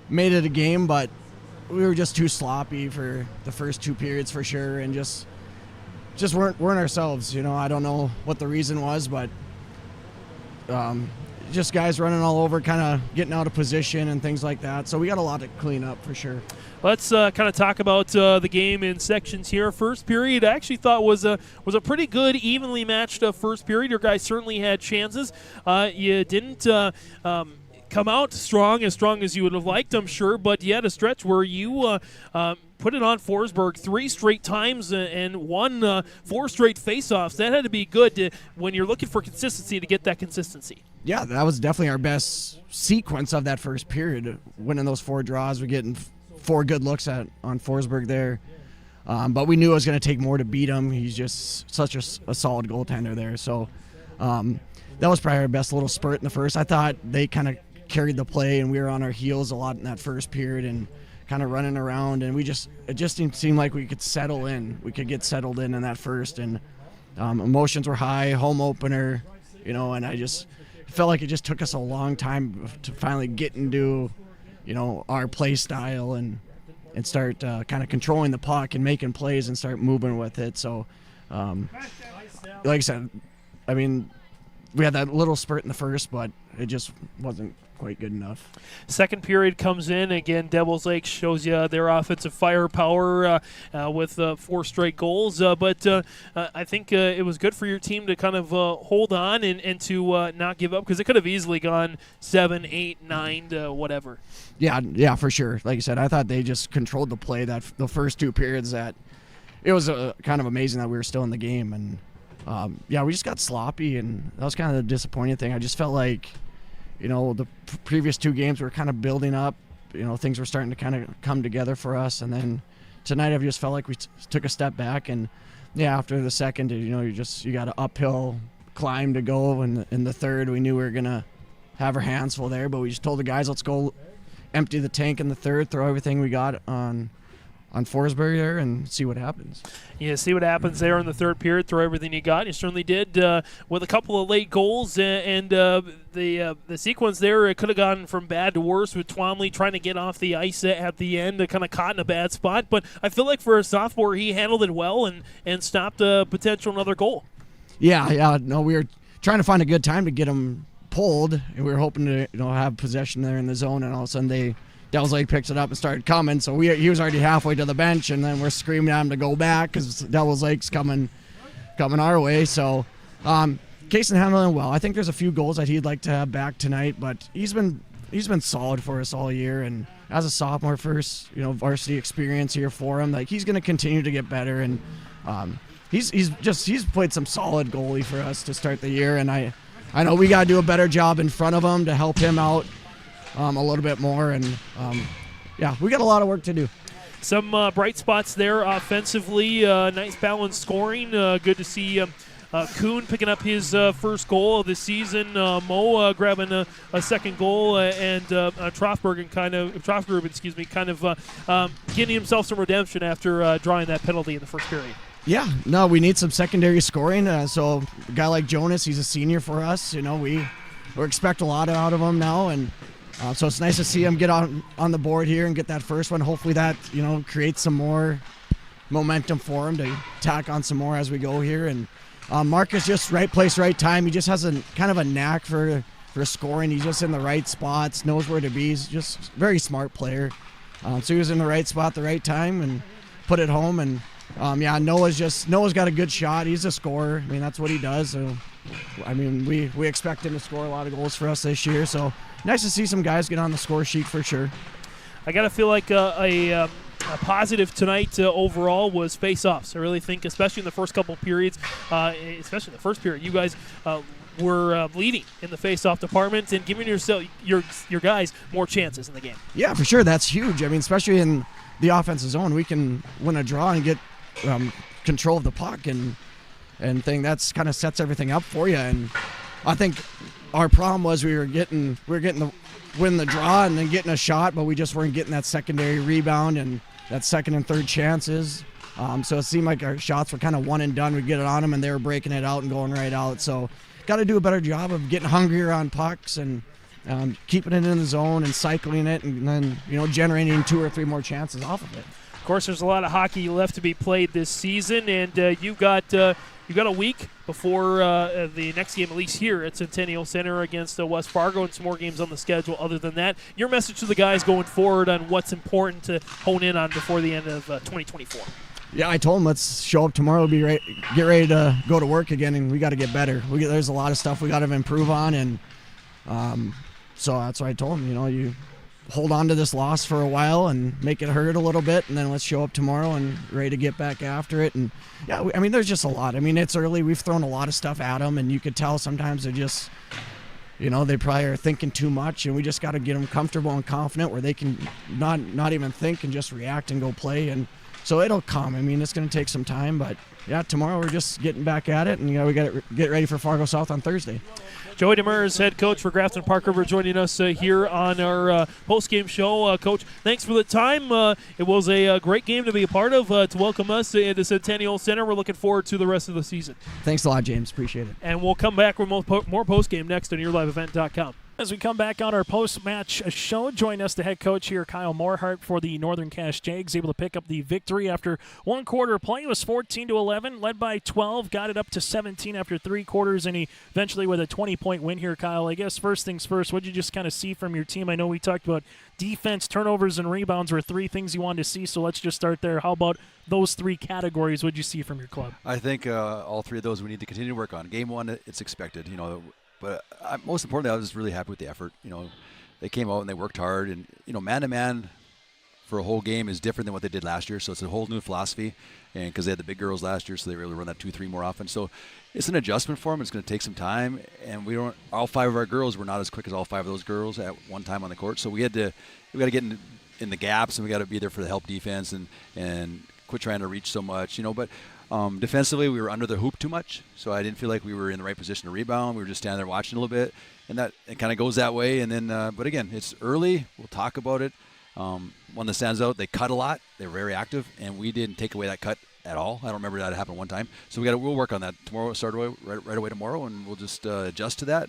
M: Made it a game, but we were just too sloppy for the first 2 periods for sure, and just weren't ourselves. You know, I don't know what the reason was, but just guys running all over, kind of getting out of position and things like that. So we got a lot to clean up for sure.
L: Let's kind of talk about the game in sections here. First period, I actually thought was a pretty good, evenly matched first period. Your guys certainly had chances. You didn't come out strong as you would have liked, I'm sure, but you had a stretch where you put it on Forsberg 3 straight times and won 4 straight faceoffs. That had to be good when you're looking for consistency to get that consistency.
M: Yeah, that was definitely our best sequence of that first period. Winning those 4 draws, we're getting 4 good looks on Forsberg there. But we knew it was going to take more to beat him. He's just such a solid goaltender there. So that was probably our best little spurt in the first. I thought they kind of carried the play, and we were on our heels a lot in that first period and kind of running around. And it just didn't seem like we could settle in. We could get settled in that first. And emotions were high, home opener, you know, and I just felt like it just took us a long time to finally get into, you know, our play style and start kind of controlling the puck and making plays and start moving with it. So, like I said, I mean, we had that little spurt in the first, but it just wasn't quite good enough.
L: Second period comes in. Again, Devils Lake shows you their offensive firepower with 4 straight goals. But I think it was good for your team to kind of hold on and to not give up, because it could have easily gone 7, 8, 9 to whatever.
M: Yeah, for sure. Like I said, I thought they just controlled the play the first 2 periods. That it was kind of amazing that we were still in the game. And we just got sloppy, and that was kind of the disappointing thing. I just felt like, you know, the previous 2 games were kind of building up. You know, things were starting to kind of come together for us. And then tonight I just felt like we took a step back. And, yeah, after the second, you know, you got an uphill climb to go in the third. We knew we were going to have our hands full there, but we just told the guys, let's go empty the tank in the third, throw everything we got on Forsberg there and see what happens.
L: Yeah, see what happens there in the third period. Throw everything you got. You certainly did with a couple of late goals, and the sequence there, it could have gone from bad to worse with Twomley trying to get off the ice at the end, kind of caught in a bad spot. But I feel like for a sophomore, he handled it well and stopped a potential another goal.
M: Yeah. No, we were trying to find a good time to get him pulled, and we were hoping to have possession there in the zone, and all of a sudden Devil's Lake picks it up and started coming, so he was already halfway to the bench, and then we're screaming at him to go back because Devil's Lake's coming our way. So Kaysen handling it well. I think there's a few goals that he'd like to have back tonight, but he's been solid for us all year, and as a sophomore, first varsity experience here for him, like he's going to continue to get better, and he's played some solid goalie for us to start the year, and I know we got to do a better job in front of him to help him out a little bit more, and we got a lot of work to do.
L: Some bright spots there offensively, nice balanced scoring. Good to see Kuhn picking up his first goal of the season. Mo grabbing a second goal, and Trofberg kind of getting himself some redemption after drawing that penalty in the first period.
M: Yeah, no, we need some secondary scoring. So a guy like Jonas, he's a senior for us. We expect a lot out of him now, and so it's nice to see him get on the board here and get that first one. Hopefully that creates some more momentum for him to tack on some more as we go here. And Marcus, just right place, right time. He just has a kind of a knack for scoring. He's just in the right spots, knows where to be. He's just a very smart player. So he was in the right spot at the right time and put it home. And Noah's got a good shot. He's a scorer. I mean, that's what he does. So, I mean, we expect him to score a lot of goals for us this year. So nice to see some guys get on the score sheet for sure.
L: I got to feel like a positive tonight overall was face-offs. I really think, especially in the first couple periods, especially in the first period, you guys were leading in the face-off department and giving your guys more chances in the game.
M: Yeah, for sure. That's huge. I mean, especially in the offensive zone, we can win a draw and get control of the puck and that's kind of sets everything up for you. And I think our problem was we were getting win the draw and then getting a shot, but we just weren't getting that secondary rebound and that second and third chances. So it seemed like our shots were kind of one and done. We'd get it on them and they were breaking it out and going right out. So got to do a better job of getting hungrier on pucks and keeping it in the zone and cycling it and then generating 2 or 3 more chances off of it.
L: Of course, there's a lot of hockey left to be played this season, and you've got a week before the next game, at least here at Centennial Center against West Fargo, and some more games on the schedule. Other than that, your message to the guys going forward on what's important to hone in on before the end of 2024.
M: Yeah, I told them let's show up tomorrow, get ready to go to work again, and we got to get better. There's a lot of stuff we got to improve on, and so that's what I told them. You hold on to this loss for a while and make it hurt a little bit, and then let's show up tomorrow and ready to get back after it. And yeah, I mean, there's just a lot. I mean, it's early. We've thrown a lot of stuff at them, and you could tell sometimes they're just, they probably are thinking too much, and we just got to get them comfortable and confident where they can not even think and just react and go play. And so it'll come. I mean, it's going to take some time, but yeah, tomorrow we're just getting back at it, and we got to get ready for Fargo South on Thursday.
L: Joey Demers, head coach for Grafton-Park River, joining us here on our post-game show. Coach, thanks for the time. It was a great game to be a part of, to welcome us into Centennial Center. We're looking forward to the rest of the season.
M: Thanks a lot, James. Appreciate it.
L: And we'll come back with more post-game next on YourLiveEvent.com.
N: As we come back on our post-match show, join us the head coach here, Kyle Morehart, for the Northern Cache Jags, able to pick up the victory after one quarter play. It was 14-11, led by 12, got it up to 17 after 3 quarters, and eventually with a 20-point win here, Kyle. I guess first things first, what did you just kind of see from your team? I know we talked about defense, turnovers, and rebounds were 3 things you wanted to see, so let's just start there. How about those 3 categories? What did you see from your club?
O: I think all 3 of those we need to continue to work on. Game 1, it's expected, But most importantly, I was just really happy with the effort. They came out and they worked hard. And, man-to-man for a whole game is different than what they did last year. So it's a whole new philosophy. And because they had the big girls last year, so they were able to run that 2-3 more often. So it's an adjustment for them. It's going to take some time. And all 5 of our girls were not as quick as all 5 of those girls at one time on the court. So we got to get in the gaps, and we got to be there for the help defense and quit trying to reach so much. But Defensively, we were under the hoop too much, so I didn't feel like we were in the right position to rebound. We were just standing there watching a little bit, and that it kind of goes that way. And then, but again, it's early. We'll talk about it. One that stands out, they cut a lot. They were very active, and we didn't take away that cut at all. I don't remember that happened one time. So we'll work on that tomorrow. Start right away tomorrow, and we'll just adjust to that.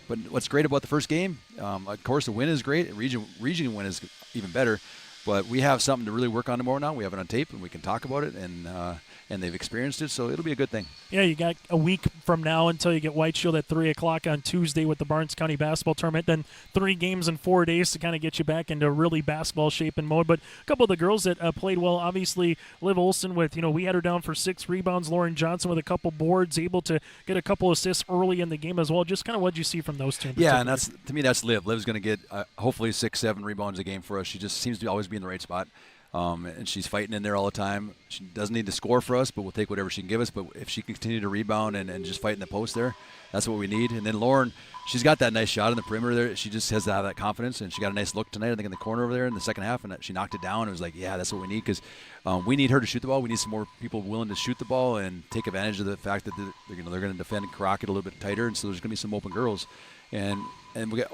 O: But what's great about the first game, of course, the win is great. Region win is even better. But we have something to really work on tomorrow now. We have it on tape, and we can talk about it, and they've experienced it, so it'll be a good thing.
N: Yeah, you got a week from now until you get White Shield at 3 o'clock on Tuesday with the Barnes County basketball tournament, then 3 games in 4 days to kind of get you back into really basketball shape and mode. But a couple of the girls that played well, obviously Liv Olson with, we had her down for 6 rebounds, Lauren Johnson with a couple boards, able to get a couple assists early in the game as well. Just kind of what did you see from those two?
O: Yeah, and to me, that's Liv. Liv's going to get hopefully 6-7 rebounds a game for us. She just seems to always be in the right spot. And she's fighting in there all the time. She doesn't need to score for us, but we'll take whatever she can give us. But if she can continue to rebound and just fight in the post there, that's what we need. And then Lauren, she's got that nice shot in the perimeter there. She just has to have that confidence, and she got a nice look tonight, I think, in the corner over there in the second half, and she knocked it down. It was like, yeah, that's what we need, because we need her to shoot the ball. We need some more people willing to shoot the ball and take advantage of the fact that they're going to defend Crockett a little bit tighter, and so there's going to be some open girls. And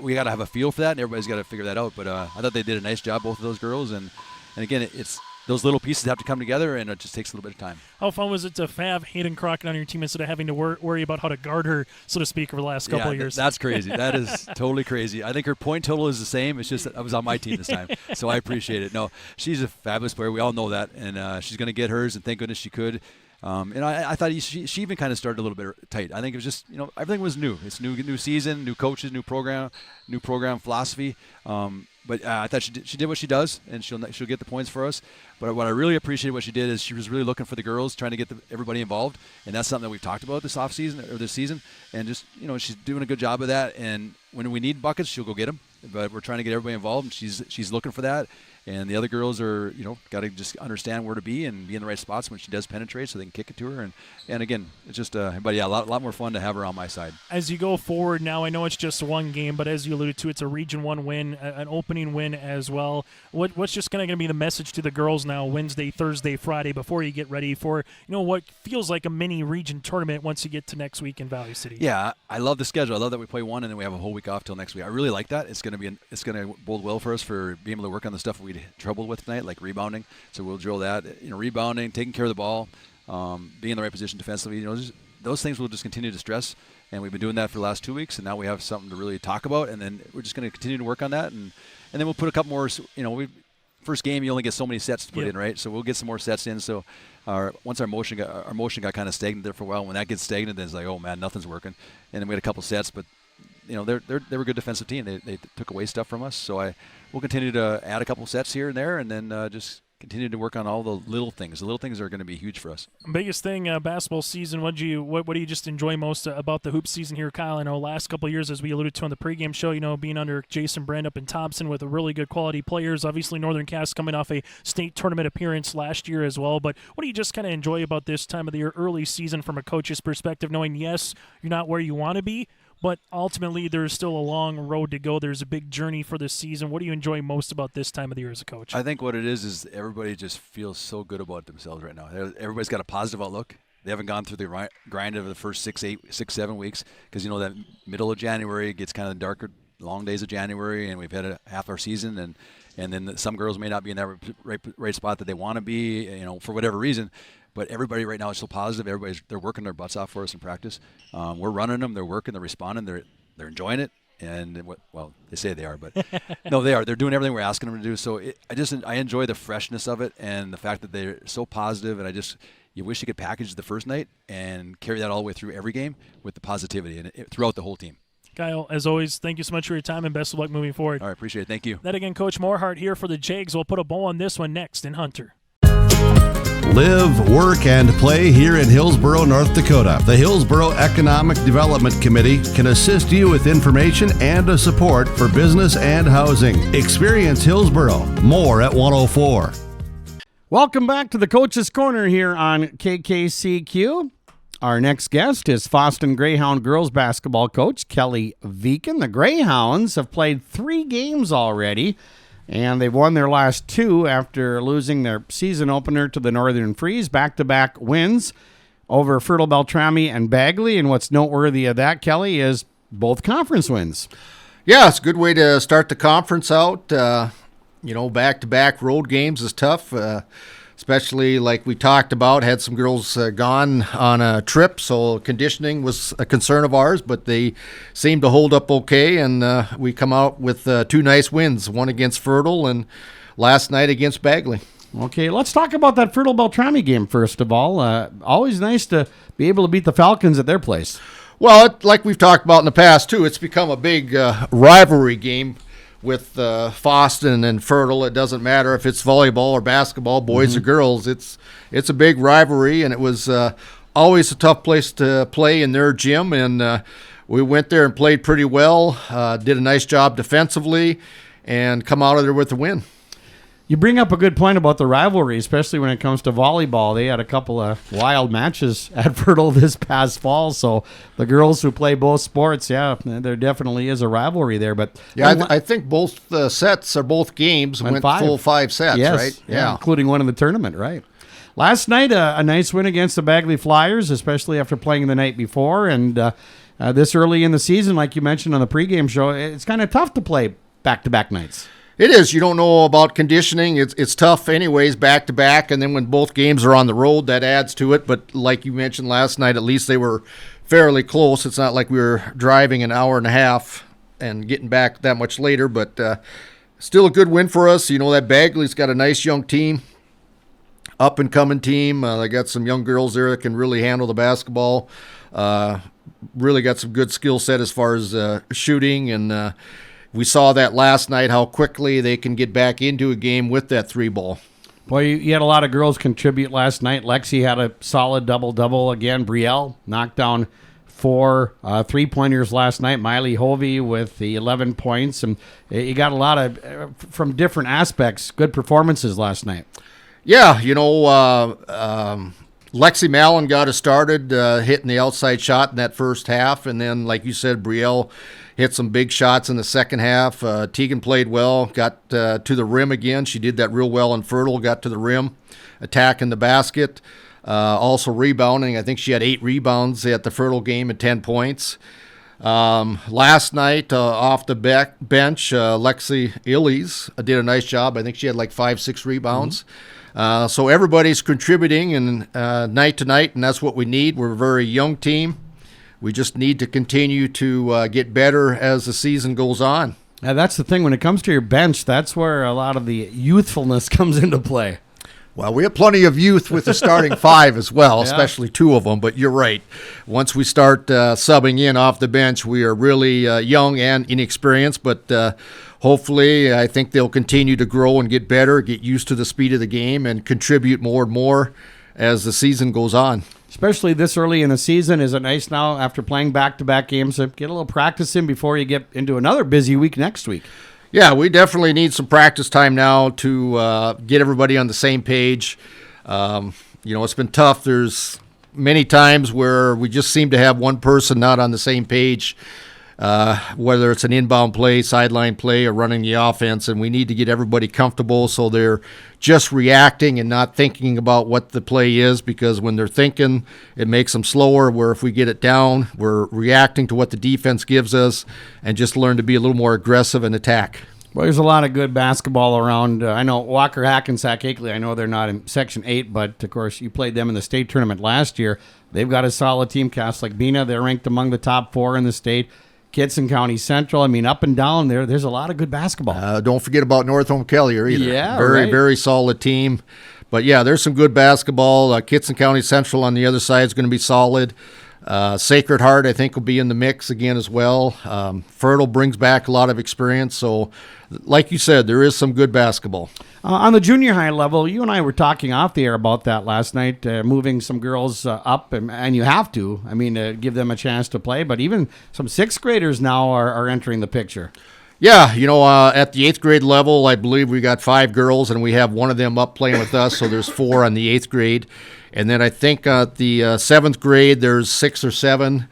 O: we got to have a feel for that, and everybody's got to figure that out. But I thought they did a nice job, both of those girls, and again, it's those little pieces have to come together, and it just takes a little bit of time.
N: How fun was it to have Hayden Crockett on your team instead of having to worry about how to guard her, so to speak, over the last couple of years?
O: That's crazy. That is totally crazy. I think her point total is the same. It's just that I was on my team this time, so I appreciate it. No, she's a fabulous player. We all know that, and she's going to get hers, and thank goodness she could. And I thought she even kind of started a little bit tight. I think it was just, everything was new. It's new season, new coaches, new program philosophy. But I thought she did what she does, and she'll get the points for us. But what I really appreciated what she did is she was really looking for the girls, trying to get everybody involved, and that's something that we've talked about this season. And just she's doing a good job of that. And when we need buckets, she'll go get them. But we're trying to get everybody involved, and she's looking for that. And the other girls are, got to just understand where to be and be in the right spots when she does penetrate, so they can kick it to her. And again, it's just, but yeah, a lot more fun to have her on my side.
N: As you go forward now, I know it's just one game, but as you alluded to, it's a Region 1 win, an opening win as well. What's just going to be the message to the girls now, Wednesday, Thursday, Friday, before you get ready for, what feels like a mini region tournament once you get to next week in Valley City?
O: Yeah, I love the schedule. I love that we play one and then we have a whole week off till next week. I really like that. It's going to bode well for us for being able to work on the stuff we trouble with tonight, like rebounding. So we'll drill that. Rebounding, taking care of the ball, being in the right position defensively. Those things we'll just continue to stress. And we've been doing that for the last 2 weeks, and now we have something to really talk about. And then we're just going to continue to work on that. And then we'll put a couple more. First game you only get so many sets to put in, right? So we'll get some more sets in. So once our motion got kind of stagnant there for a while. When that gets stagnant, then it's like, oh man, nothing's working. And then we had a couple sets, but they were a good defensive team. They took away stuff from us. So we'll continue to add a couple sets here and there, and then just continue to work on all the little things. The little things are going to be huge for us.
N: Biggest thing, basketball season. What do you just enjoy most about the hoop season here, Kyle? I know last couple of years, as we alluded to on the pregame show, being under Jason Brandup and Thompson with really good quality players. Obviously, Northern Cass coming off a state tournament appearance last year as well. But what do you just kind of enjoy about this time of the year, early season, from a coach's perspective, knowing yes, you're not where you want to be, but ultimately there's still a long road to go. There's a big journey for this season. What do you enjoy most about this time of the year as a coach?
O: I think what it is everybody just feels so good about themselves right now. Everybody's got a positive outlook. They haven't gone through the grind of the first 6-7 weeks, because that middle of January gets kind of darker, long days of January, and we've had half our season, and then some girls may not be in that right spot that they want to be, for whatever reason. But everybody right now is so positive. They're working their butts off for us in practice. We're running them. They're working. They're responding. They're enjoying it. And they say they are, but no, they are. They're doing everything we're asking them to do. So I enjoy the freshness of it and the fact that they're so positive. And you wish you could package the first night and carry that all the way through every game with the positivity and throughout the whole team.
N: Kyle, as always, thank you so much for your time and best of luck moving forward.
O: All right, appreciate it. Thank you.
N: That again, Coach Morehart here for the Jags. We'll put a bow on this one next in Hunter.
C: Live, work, and play here in Hillsborough, North Dakota. The Hillsborough Economic Development Committee can assist you with information and support for business and housing. Experience Hillsborough. More at 104.
P: Welcome back to the Coach's Corner here on KKCQ. Our next guest is Fosston Greyhound girls basketball coach Kelly Viken. The Greyhounds have played 3 games already. and they've won their last 2 after losing their season opener to the Northern Freeze. Back-to-back wins over Fertile Beltrami and Bagley, and what's noteworthy of that, Kelly, is both conference wins.
Q: Yeah, it's a good way to start the conference out. Back-to-back road games is tough, especially like we talked about, had some girls gone on a trip, so conditioning was a concern of ours, but they seemed to hold up okay, and we come out with 2 nice wins, one against Fertile and last night against Bagley.
P: Okay, let's talk about that Fertile Beltrami game first of all. Always nice to be able to beat the Falcons at their place.
Q: Well, like we've talked about in the past, too, it's become a big rivalry game with Fosston and Fertile. It doesn't matter if it's volleyball or basketball, boys or girls. It's a big rivalry, and it was always a tough place to play in their gym, and we went there and played pretty well, did a nice job defensively, and come out of there with a win.
P: You bring up a good point about the rivalry, especially when it comes to volleyball. They had a couple of wild matches at Fertile this past fall, so the girls who play both sports, there definitely is a rivalry there. But
Q: I think both sets or both games went full 5 sets,
P: yes,
Q: right?
P: Yeah, including one in the tournament, right? Last night, a nice win against the Bagley Flyers, especially after playing the night before. And this early in the season, like you mentioned on the pregame show, it's kind of tough to play back-to-back nights.
Q: It is. You don't know about conditioning. It's tough anyways, back-to-back, and then when both games are on the road, that adds to it. But like you mentioned last night, at least they were fairly close. It's not like we were driving an hour and a half and getting back that much later, but still a good win for us. You know, that Bagley's got a nice young team, up-and-coming team. They got some young girls there that can really handle the basketball. Really got some good skill set as far as shooting, and we saw that last night, how quickly they can get back into a game with that 3-ball.
P: Boy, you had a lot of girls contribute last night. Lexi had a solid double-double again. Brielle knocked down 4 3-pointers last night. Miley Hovey with the 11 points. And you got a lot of, from different aspects, good performances last night.
Q: Yeah, Lexi Mallon got us started hitting the outside shot in that first half. And then, like you said, Brielle hit some big shots in the second half. Tegan played well, got to the rim again. She did that real well in Fertile, got to the rim, attacking the basket. Also rebounding. I think she had 8 rebounds at the Fertile game and 10 points. Last night, off the bench, Lexi Illies did a nice job. I think she had like 5-6 rebounds. So everybody's contributing and night to night, and that's what we need. We're a very young team. We just need to continue to get better as the season goes on.
P: Yeah, that's the thing. When it comes to your bench, that's where a lot of the youthfulness comes into play.
Q: Well, we have plenty of youth with the starting 5 as well, especially 2 of them. But you're right. Once we start subbing in off the bench, we are really young and inexperienced. But hopefully, I think they'll continue to grow and get better, get used to the speed of the game, and contribute more and more as the season goes on.
P: Especially this early in the season, is it nice now after playing back-to-back games to get a little practice in before you get into another busy week next week?
Q: Yeah, we definitely need some practice time now to get everybody on the same page. It's been tough. There's many times where we just seem to have one person not on the same page, whether it's an inbound play, sideline play, or running the offense, and we need to get everybody comfortable so they're just reacting and not thinking about what the play is, because when they're thinking, it makes them slower, where if we get it down, we're reacting to what the defense gives us and just learn to be a little more aggressive and attack.
P: Well, there's a lot of good basketball around. I know Walker, Hackensack, Akeley, I know they're not in Section 8, but, of course, you played them in the state tournament last year. They've got a solid team. Cass like Bena, they're ranked among the top 4 in the state. Kitson County Central, up and down there's a lot of good basketball.
Q: Don't forget about North Home Kellier either.
P: Yeah,
Q: very solid team. But, yeah, there's some good basketball. Kitson County Central on the other side is going to be solid. Sacred Heart, I think, will be in the mix again as well. Fertile brings back a lot of experience. So, like you said, there is some good basketball.
P: On the junior high level, you and I were talking off the air about that last night, moving some girls up, and you have to, give them a chance to play. But even some 6th graders now are entering the picture.
Q: Yeah, at the 8th grade level, I believe we got 5 girls, and we have one of them up playing with us, so there's 4 on the 8th grade. And then I think at the 7th grade, there's 6 or 7.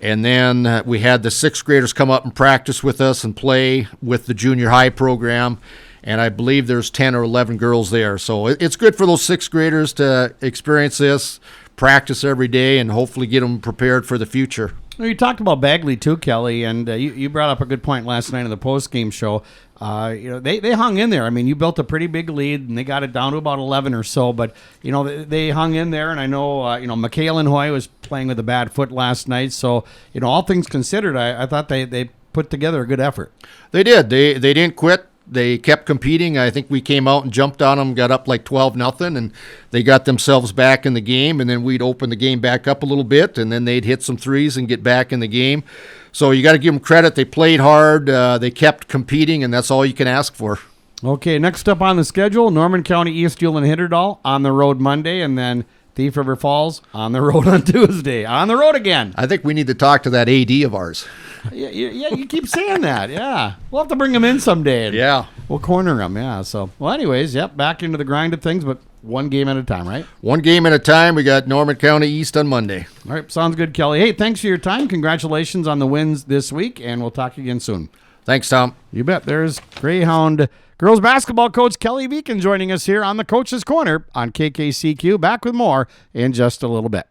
Q: And then we had the 6th graders come up and practice with us and play with the junior high program. and I believe there's 10 or 11 girls there. So it's good for those 6th graders to experience this, practice every day, and hopefully get them prepared for the future.
P: Well, you talked about Bagley too, Kelly, and you brought up a good point last night in the post-game show. They hung in there. I mean, you built a pretty big lead, and they got it down to about 11 or so. But they hung in there, and I know Michaela Hoy was playing with a bad foot last night. So all things considered, I thought they put together a good effort.
Q: They did. They didn't quit. They kept competing. I think we came out and jumped on them, got up like 12-0, and they got themselves back in the game. And then we'd open the game back up a little bit, and then they'd hit some threes and get back in the game. So you got to give them credit. They played hard. They kept competing, and that's all you can ask for.
P: Okay, next up on the schedule, Norman County, East Yule, and Hitterdal on the road Monday, and then Thief River Falls on the road on Tuesday. On the road again.
Q: I think we need to talk to that AD of ours.
P: Yeah, you keep saying that. Yeah, we'll have to bring him in someday.
Q: Yeah,
P: we'll corner him. Yeah. So, well, anyways, back into the grind of things, but one game at a time, right?
Q: One game at a time. We got Norman County East on Monday.
P: All right, sounds good, Kelly. Hey, thanks for your time. Congratulations on the wins this week, and we'll talk again soon.
Q: Thanks, Tom.
P: You bet. There's Greyhound girls basketball coach Kelly Viken joining us here on the Coach's Corner on KKCQ. Back with more in just a little bit.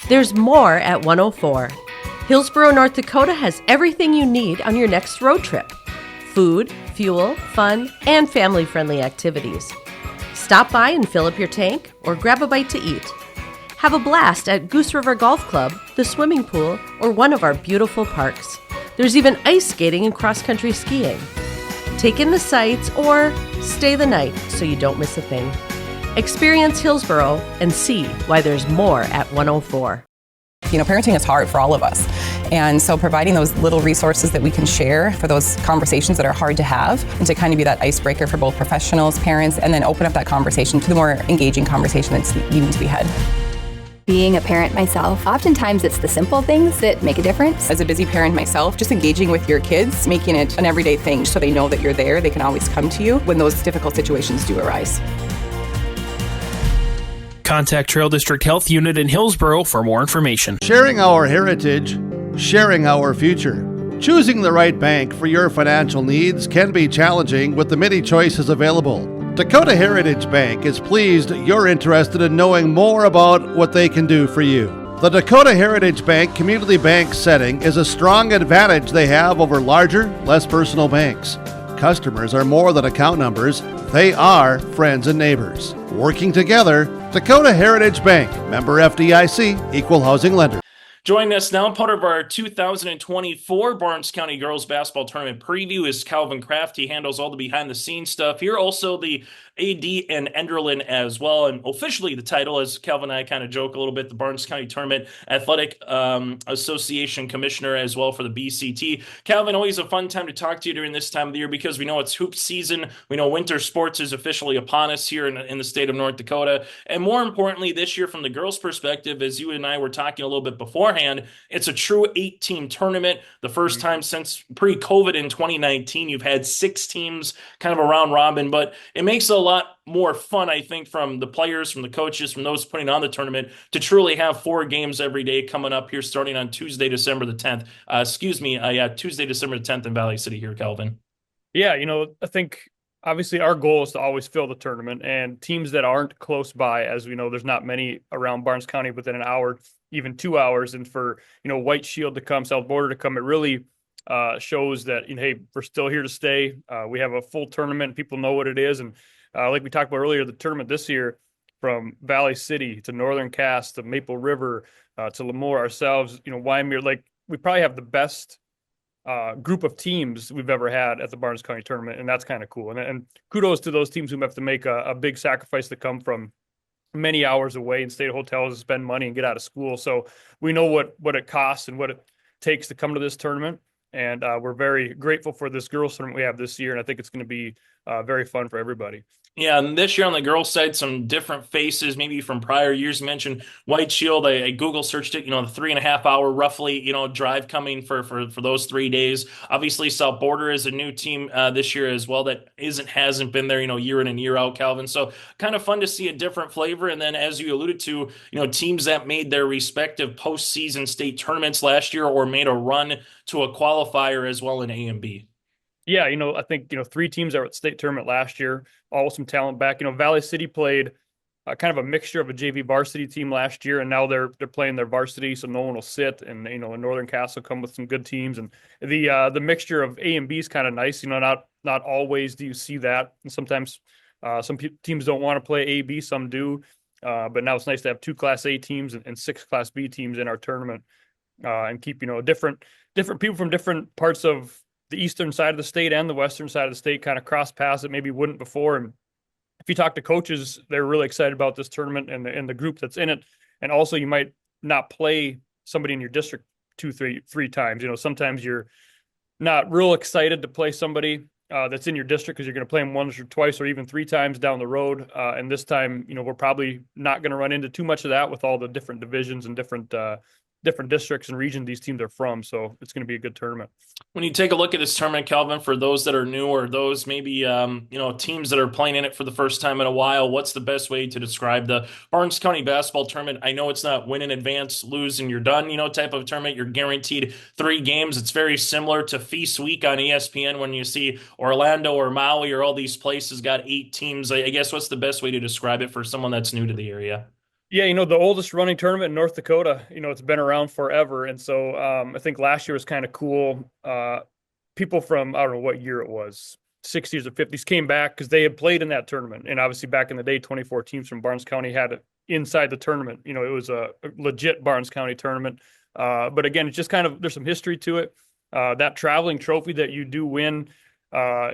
R: There's more at 104. Hillsborough, North Dakota has everything you need on your next road trip. Food, fuel, fun, and family-friendly activities. Stop by and fill up your tank or grab a bite to eat. Have a blast at Goose River Golf Club, the swimming pool, or one of our beautiful parks. There's even ice skating and cross-country skiing. Take in the sights or stay the night so you don't miss a thing. Experience Hillsborough and see why there's more at 104.
S: Parenting is hard for all of us. And so providing those little resources that we can share for those conversations that are hard to have and to kind of be that icebreaker for both professionals, parents, and then open up that conversation to the more engaging conversation that's needing to be had.
T: Being a parent myself, oftentimes it's the simple things that make a difference.
S: As a busy parent myself, just engaging with your kids, making it an everyday thing so they know that you're there, they can always come to you when those difficult situations do arise.
U: Contact Trail District Health Unit in Hillsborough for more information.
C: Sharing our heritage, sharing our future. Choosing the right bank for your financial needs can be challenging with the many choices available. Dakota Heritage Bank is pleased you're interested in knowing more about what they can do for you. The Dakota Heritage Bank community bank setting is a strong advantage they have over larger, less personal banks. Customers are more than account numbers, they are friends and neighbors. Working together, Dakota Heritage Bank, member FDIC, equal housing lender.
A: Joining us now, part of our 2024 Barnes County Girls Basketball Tournament preview is Calvin Kraft. He handles all the behind-the-scenes stuff here. Also, the AD and Enderlin as well, and officially the title, as Calvin and I kind of joke a little bit, the Barnes County Tournament Athletic Association Commissioner as well for the BCT. Calvin, always a fun time to talk to you during this time of the year because we know it's hoop season. We know winter sports is officially upon us here in the state of North Dakota. And more importantly, this year from the girls' perspective, as you and I were talking a little bit beforehand, it's a true 8-team tournament. The first time since pre-COVID in 2019, you've had 6 teams kind of a round robin, but it makes it a lot more fun, I think, from the players, from the coaches, from those putting on the tournament to truly have 4 games every day coming up here starting on Tuesday, December the 10th. Tuesday, December the 10th in Valley City here, Calvin.
V: Yeah, I think obviously our goal is to always fill the tournament, and teams that aren't close by, as we know, there's not many around Barnes County within an hour, even 2 hours. And for, White Shield to come, South Border to come, it really shows that, hey, we're still here to stay. We have a full tournament. People know what it is. And like we talked about earlier, the tournament this year from Valley City to Northern Cass to Maple River to Lemoore ourselves, Wyoming, we probably have the best group of teams we've ever had at the Barnes County tournament. And that's kind of cool. And kudos to those teams who have to make a big sacrifice to come from many hours away and stay at hotels and spend money and get out of school. So we know what it costs and what it takes to come to this tournament. And we're very grateful for this girls tournament we have this year. And I think it's going to be very fun for everybody.
A: Yeah, and this year on the girls' side, some different faces, maybe from prior years. You mentioned White Shield. I Google searched it, the 3.5 hour roughly, drive coming for those 3 days. Obviously, South Border is a new team this year as well that hasn't been there, year in and year out, Calvin. So kind of fun to see a different flavor. And then as you alluded to, teams that made their respective postseason state tournaments last year or made a run to a qualifier as well in A and B.
V: Yeah, I think, 3 teams that were at the state tournament last year, all with some talent back. Valley City played kind of a mixture of a JV varsity team last year, and now they're playing their varsity, so no one will sit. And and Northern Castle come with some good teams, and the mixture of A and B is kind of nice. Not always do you see that, and sometimes some teams don't want to play A B, some do. But now it's nice to have 2 Class A teams and 6 Class B teams in our tournament, and keep different people from different parts of the eastern side of the state and the western side of the state kind of cross paths that maybe wouldn't before. And if you talk to coaches, they're really excited about this tournament and the group that's in it. And also, you might not play somebody in your district 2-3 times. Sometimes you're not real excited to play somebody that's in your district because you're going to play them once or twice or even 3 times down the road. And this time, we're probably not going to run into too much of that with all the different divisions and different districts and regions these teams are from. So it's going to be a good tournament.
A: When you take a look at this tournament, Calvin, for those that are new or those maybe teams that are playing in it for the first time in a while, what's the best way to describe the Barnes County basketball tournament? I know it's not win in advance, lose and you're done, type of tournament. You're guaranteed 3 games. It's very similar to Feast Week on ESPN when you see Orlando or Maui or all these places got 8 teams. I guess what's the best way to describe it for someone that's new to the area?
V: Yeah, the oldest running tournament in North Dakota, it's been around forever. And so I think last year was kind of cool. People from, I don't know what year it was, 60s or 50s came back because they had played in that tournament. And obviously back in the day, 24 teams from Barnes County had it inside the tournament. It was a legit Barnes County tournament. But again, it's just kind of, there's some history to it. That traveling trophy that you do win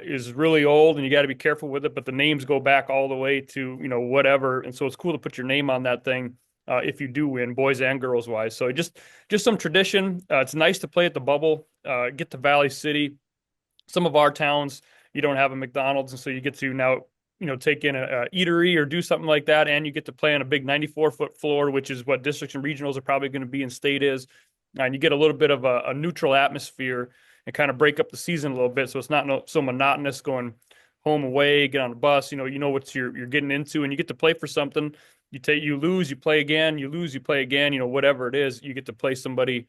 V: is really old and you got to be careful with it, but the names go back all the way to, whatever. And so it's cool to put your name on that thing if you do win, boys and girls wise. So just some tradition. It's nice to play at the bubble, get to Valley City. Some of our towns, you don't have a McDonald's. And so you get to now, take in a eatery or do something like that. And you get to play on a big 94-foot floor, which is what districts and regionals are probably going to be in state is. And you get a little bit of a neutral atmosphere and kind of break up the season a little bit. So it's not so monotonous going home away, get on a bus, you know what you're getting into, and you get to play for something. You lose, you play again, you lose, you play again, whatever it is, you get to play somebody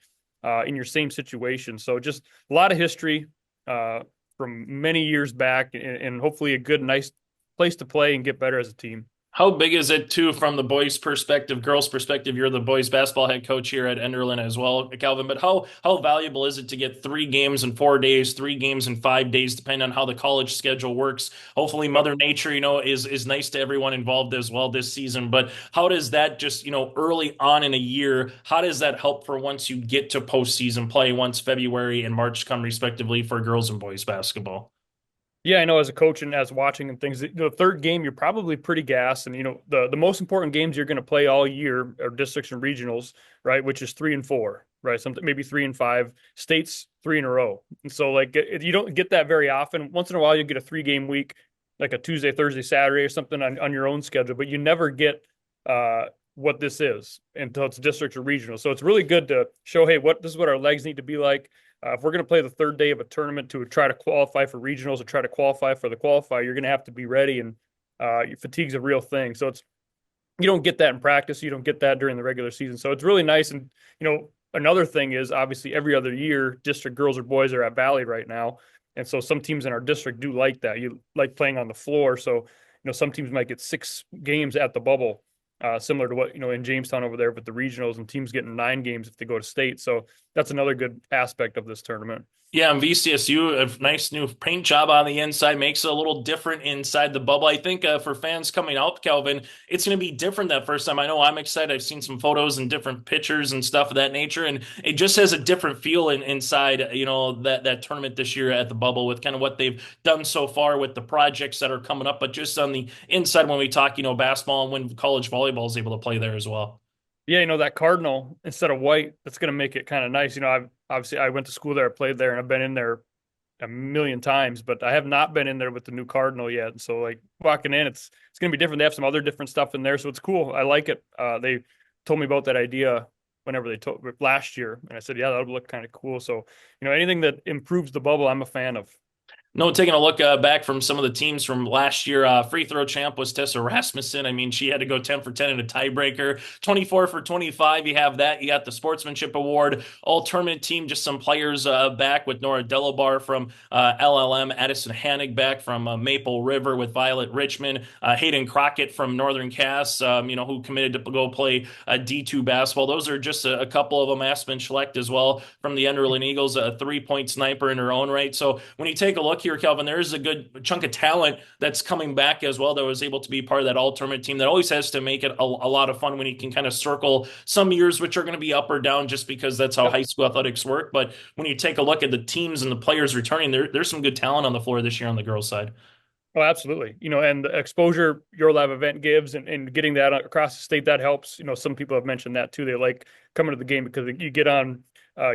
V: in your same situation. So just a lot of history from many years back and hopefully a good, nice place to play and get better as a team.
A: How big is it, too, from the boys' perspective, girls' perspective? You're the boys' basketball head coach here at Enderlin as well, Calvin. But how valuable is it to get 3 games in 4 days, 3 games in 5 days, depending on how the college schedule works? Hopefully, Mother Nature, is nice to everyone involved as well this season. But how does that just, early on in a year, how does that help for once you get to postseason play, once February and March come respectively for girls and boys basketball?
V: Yeah, I know as a coach and as watching and things, the third game, you're probably pretty gassed. And, the most important games you're going to play all year are districts and regionals, right? Which is 3 and 4, right? Something maybe 3 and 5, states 3 in a row. And so you don't get that very often. Once in a while, you get a 3-game week, like a Tuesday, Thursday, Saturday or something on your own schedule, but you never get what this is until it's district or regional. So it's really good to show, hey, this is what our legs need to be like. If we're going to play the third day of a tournament to try to qualify for regionals or try to qualify for the qualifier, you're going to have to be ready, and fatigue's a real thing. So you don't get that in practice. You don't get that during the regular season. So it's really nice. And, another thing is obviously every other year, district girls or boys are at Valley right now. And so some teams in our district do like that. You like playing on the floor. So, some teams might get 6 games at the bubble. Similar to what, in Jamestown over there with the regionals and teams getting 9 games if they go to state. So that's another good aspect of this tournament.
A: Yeah, and VCSU, a nice new paint job on the inside, makes it a little different inside the bubble. I think for fans coming out, Calvin, it's going to be different that first time. I know I'm excited. I've seen some photos and different pictures and stuff of that nature, and it just has a different feel inside, that tournament this year at the bubble with kind of what they've done so far with the projects that are coming up. But just on the inside when we talk, basketball and when college volleyball is able to play there as well.
V: Yeah, that cardinal instead of white, that's going to make it kind of nice. I went to school there, I played there, and I've been in there a million times, but I have not been in there with the new cardinal yet. And so walking in, it's going to be different. They have some other different stuff in there. So it's cool. I like it. They told me about that idea whenever they told last year. And I said, yeah, that would look kind of cool. So, anything that improves the bubble, I'm a fan of.
A: No, taking a look back from some of the teams from last year, free throw champ was Tessa Rasmussen. I mean, she had to go 10 for 10 in a tiebreaker. 24 for 25, you have that. You got the Sportsmanship Award. All-tournament team, just some players back with Nora Delabar from LLM, Addison Hannig back from Maple River with Violet Richmond, Hayden Crockett from Northern Cass, who committed to go play D2 basketball. Those are just a couple of them. Aspen Schlecht as well from the Enderlin Eagles, a three-point sniper in her own right. So when you take a look here, Calvin, there is a good chunk of talent that's coming back as well that was able to be part of that all-tournament team that always has to make it a lot of fun when you can kind of circle some years which are going to be up or down just because that's how high school athletics work. But when you take a look at the teams and the players returning, there's some good talent on the floor this year on the girls' side.
V: Oh, absolutely. And the exposure your live event gives and getting that across the state, that helps. Some people have mentioned that too. They like coming to the game because you get on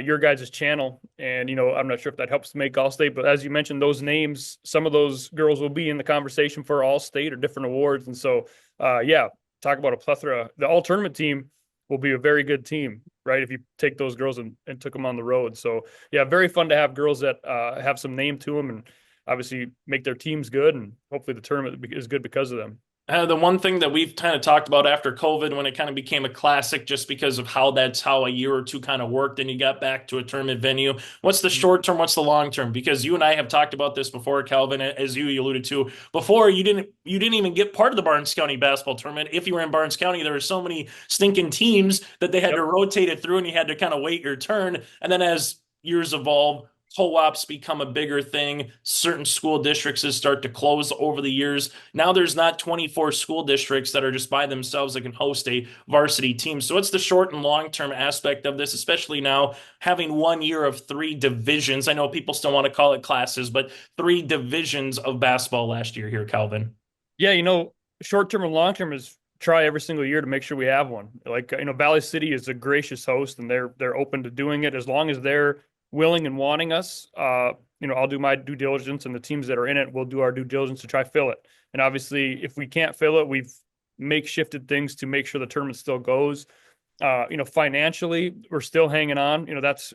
V: your guys' channel. And, I'm not sure if that helps to make All-State, but as you mentioned, those names, some of those girls will be in the conversation for All-State or different awards. And so, talk about a plethora. The all-tournament team will be a very good team, right? If you take those girls and took them on the road. So, very fun to have girls that have some name to them and obviously make their teams good, and hopefully the tournament is good because of them.
A: The one thing that we've kind of talked about after COVID, when it kind of became a classic, just because of how a year or two kind of worked and you got back to a tournament venue. What's the short term? What's the long term? Because you and I have talked about this before, Calvin, as you alluded to before. You didn't even get part of the Barnes County basketball tournament. If you were in Barnes County, there were so many stinking teams that they had to rotate it through, and you had to kind of wait your turn. And then as years evolve, co-ops become a bigger thing. Certain school districts start to close over the years. Now there's not 24 school districts that are just by themselves that can host a varsity team. So it's the short and long-term aspect of this, especially now having 1 year of 3 divisions. I know people still want to call it classes, but 3 divisions of basketball last year here, Calvin.
V: Yeah, short-term and long-term is try every single year to make sure we have one. Like, Valley City is a gracious host, and they're open to doing it as long as they're willing and wanting us. I'll do my due diligence, and the teams that are in it will do our due diligence to try fill it. And obviously, if we can't fill it, we've makeshifted things to make sure the tournament still goes. Financially, we're still hanging on. That's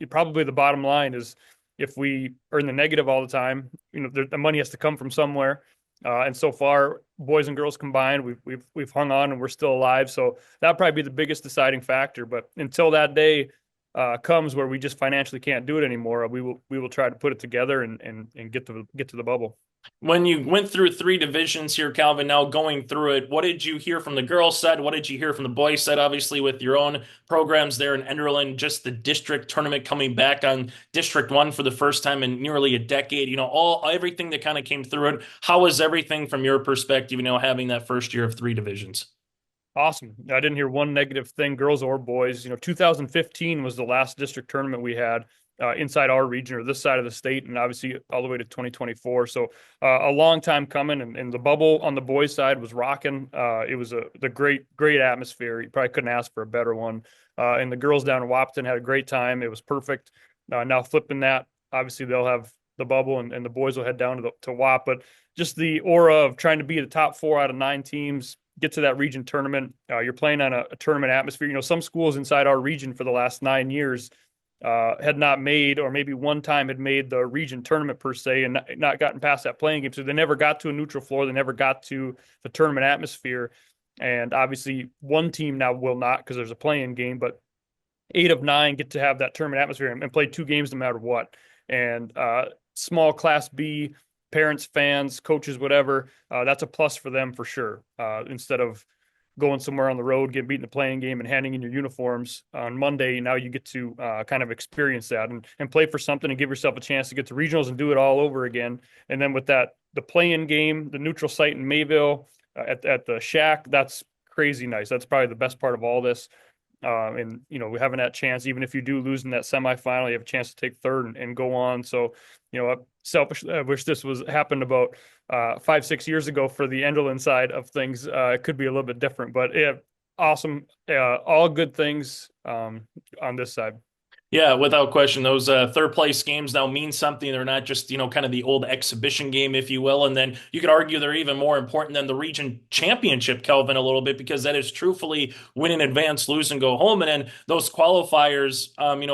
V: probably the bottom line is if we are in the negative all the time, the money has to come from somewhere. And so far, boys and girls combined, we've hung on and we're still alive. So that'll probably be the biggest deciding factor. But until that day comes where we just financially can't do it anymore, we will try to put it together and get to the bubble.
A: When you went through 3 divisions here, Calvin, now going through it, what did you hear from the girls' side? What did you hear from the boys' side? Obviously, with your own programs there in Enderlin, just the district tournament coming back on District 1 for the first time in nearly a decade. Everything that kind of came through it. How was everything from your perspective? Having that first year of 3 divisions.
V: Awesome. I didn't hear one negative thing, girls or boys. 2015 was the last district tournament we had inside our region or this side of the state, and obviously all the way to 2024. So a long time coming, and the bubble on the boys' side was rocking. It was the great atmosphere. You probably couldn't ask for a better one. And the girls down in Wapton had a great time. It was perfect. Now flipping that, obviously they'll have the bubble, and the boys will head down to WAP. But just the aura of trying to be the top 4 out of 9 teams, get to that region tournament. You're playing on a tournament atmosphere. Some schools inside our region for the last 9 years had not made, or maybe one time had made the region tournament per se and not gotten past that playing game. So they never got to a neutral floor. They never got to the tournament atmosphere. And obviously one team now will not, because there's a play-in game, but 8 of 9 get to have that tournament atmosphere and play 2 games no matter what. And small Class B, parents, fans, coaches, whatever, that's a plus for them for sure. Instead of going somewhere on the road, getting beat in the playing game and handing in your uniforms on Monday, now you get to kind of experience that and play for something and give yourself a chance to get to regionals and do it all over again. And then with that, the play-in game, the neutral site in Mayville at the Shack, that's crazy nice. That's probably the best part of all this. And we having that chance, even if you do lose in that semifinal, you have a chance to take third and go on. So, selfishly, I wish this happened about 5-6 years ago for the Enderlin side of things. It could be a little bit different, but awesome. All good things on this side.
A: Yeah, without question, those third place games now mean something. They're not just, kind of the old exhibition game, if you will. And then you could argue they're even more important than the region championship, Kelvin, a little bit, because that is truthfully win in advance, lose and go home. And then those qualifiers,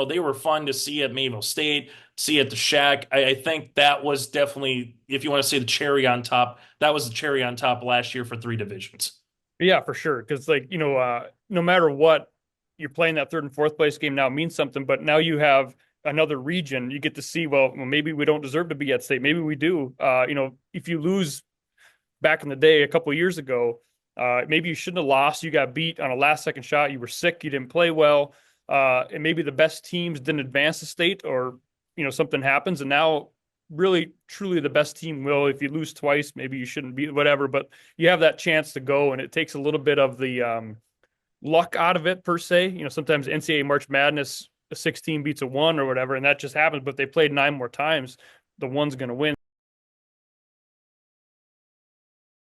A: they were fun to see at Mayville State, see at the Shack. I think that was definitely, if you want to say the cherry on top, that was the cherry on top last year for 3 divisions.
V: Yeah, for sure. Because no matter what, you're playing that third and fourth place game now means something, but now you have another region. You get to see, well, maybe we don't deserve to be at state. Maybe we do. If you lose back in the day, a couple of years ago, maybe you shouldn't have lost. You got beat on a last second shot. You were sick. You didn't play well. And maybe the best teams didn't advance to state, or, something happens. And now really, truly the best team will. If you lose twice, maybe you shouldn't be, whatever, but you have that chance to go, and it takes a little bit of the, luck out of it per se. Sometimes NCAA March Madness, a 16 beats a 1 or whatever, and that just happens. But if they played 9 more times, the 1's going to win.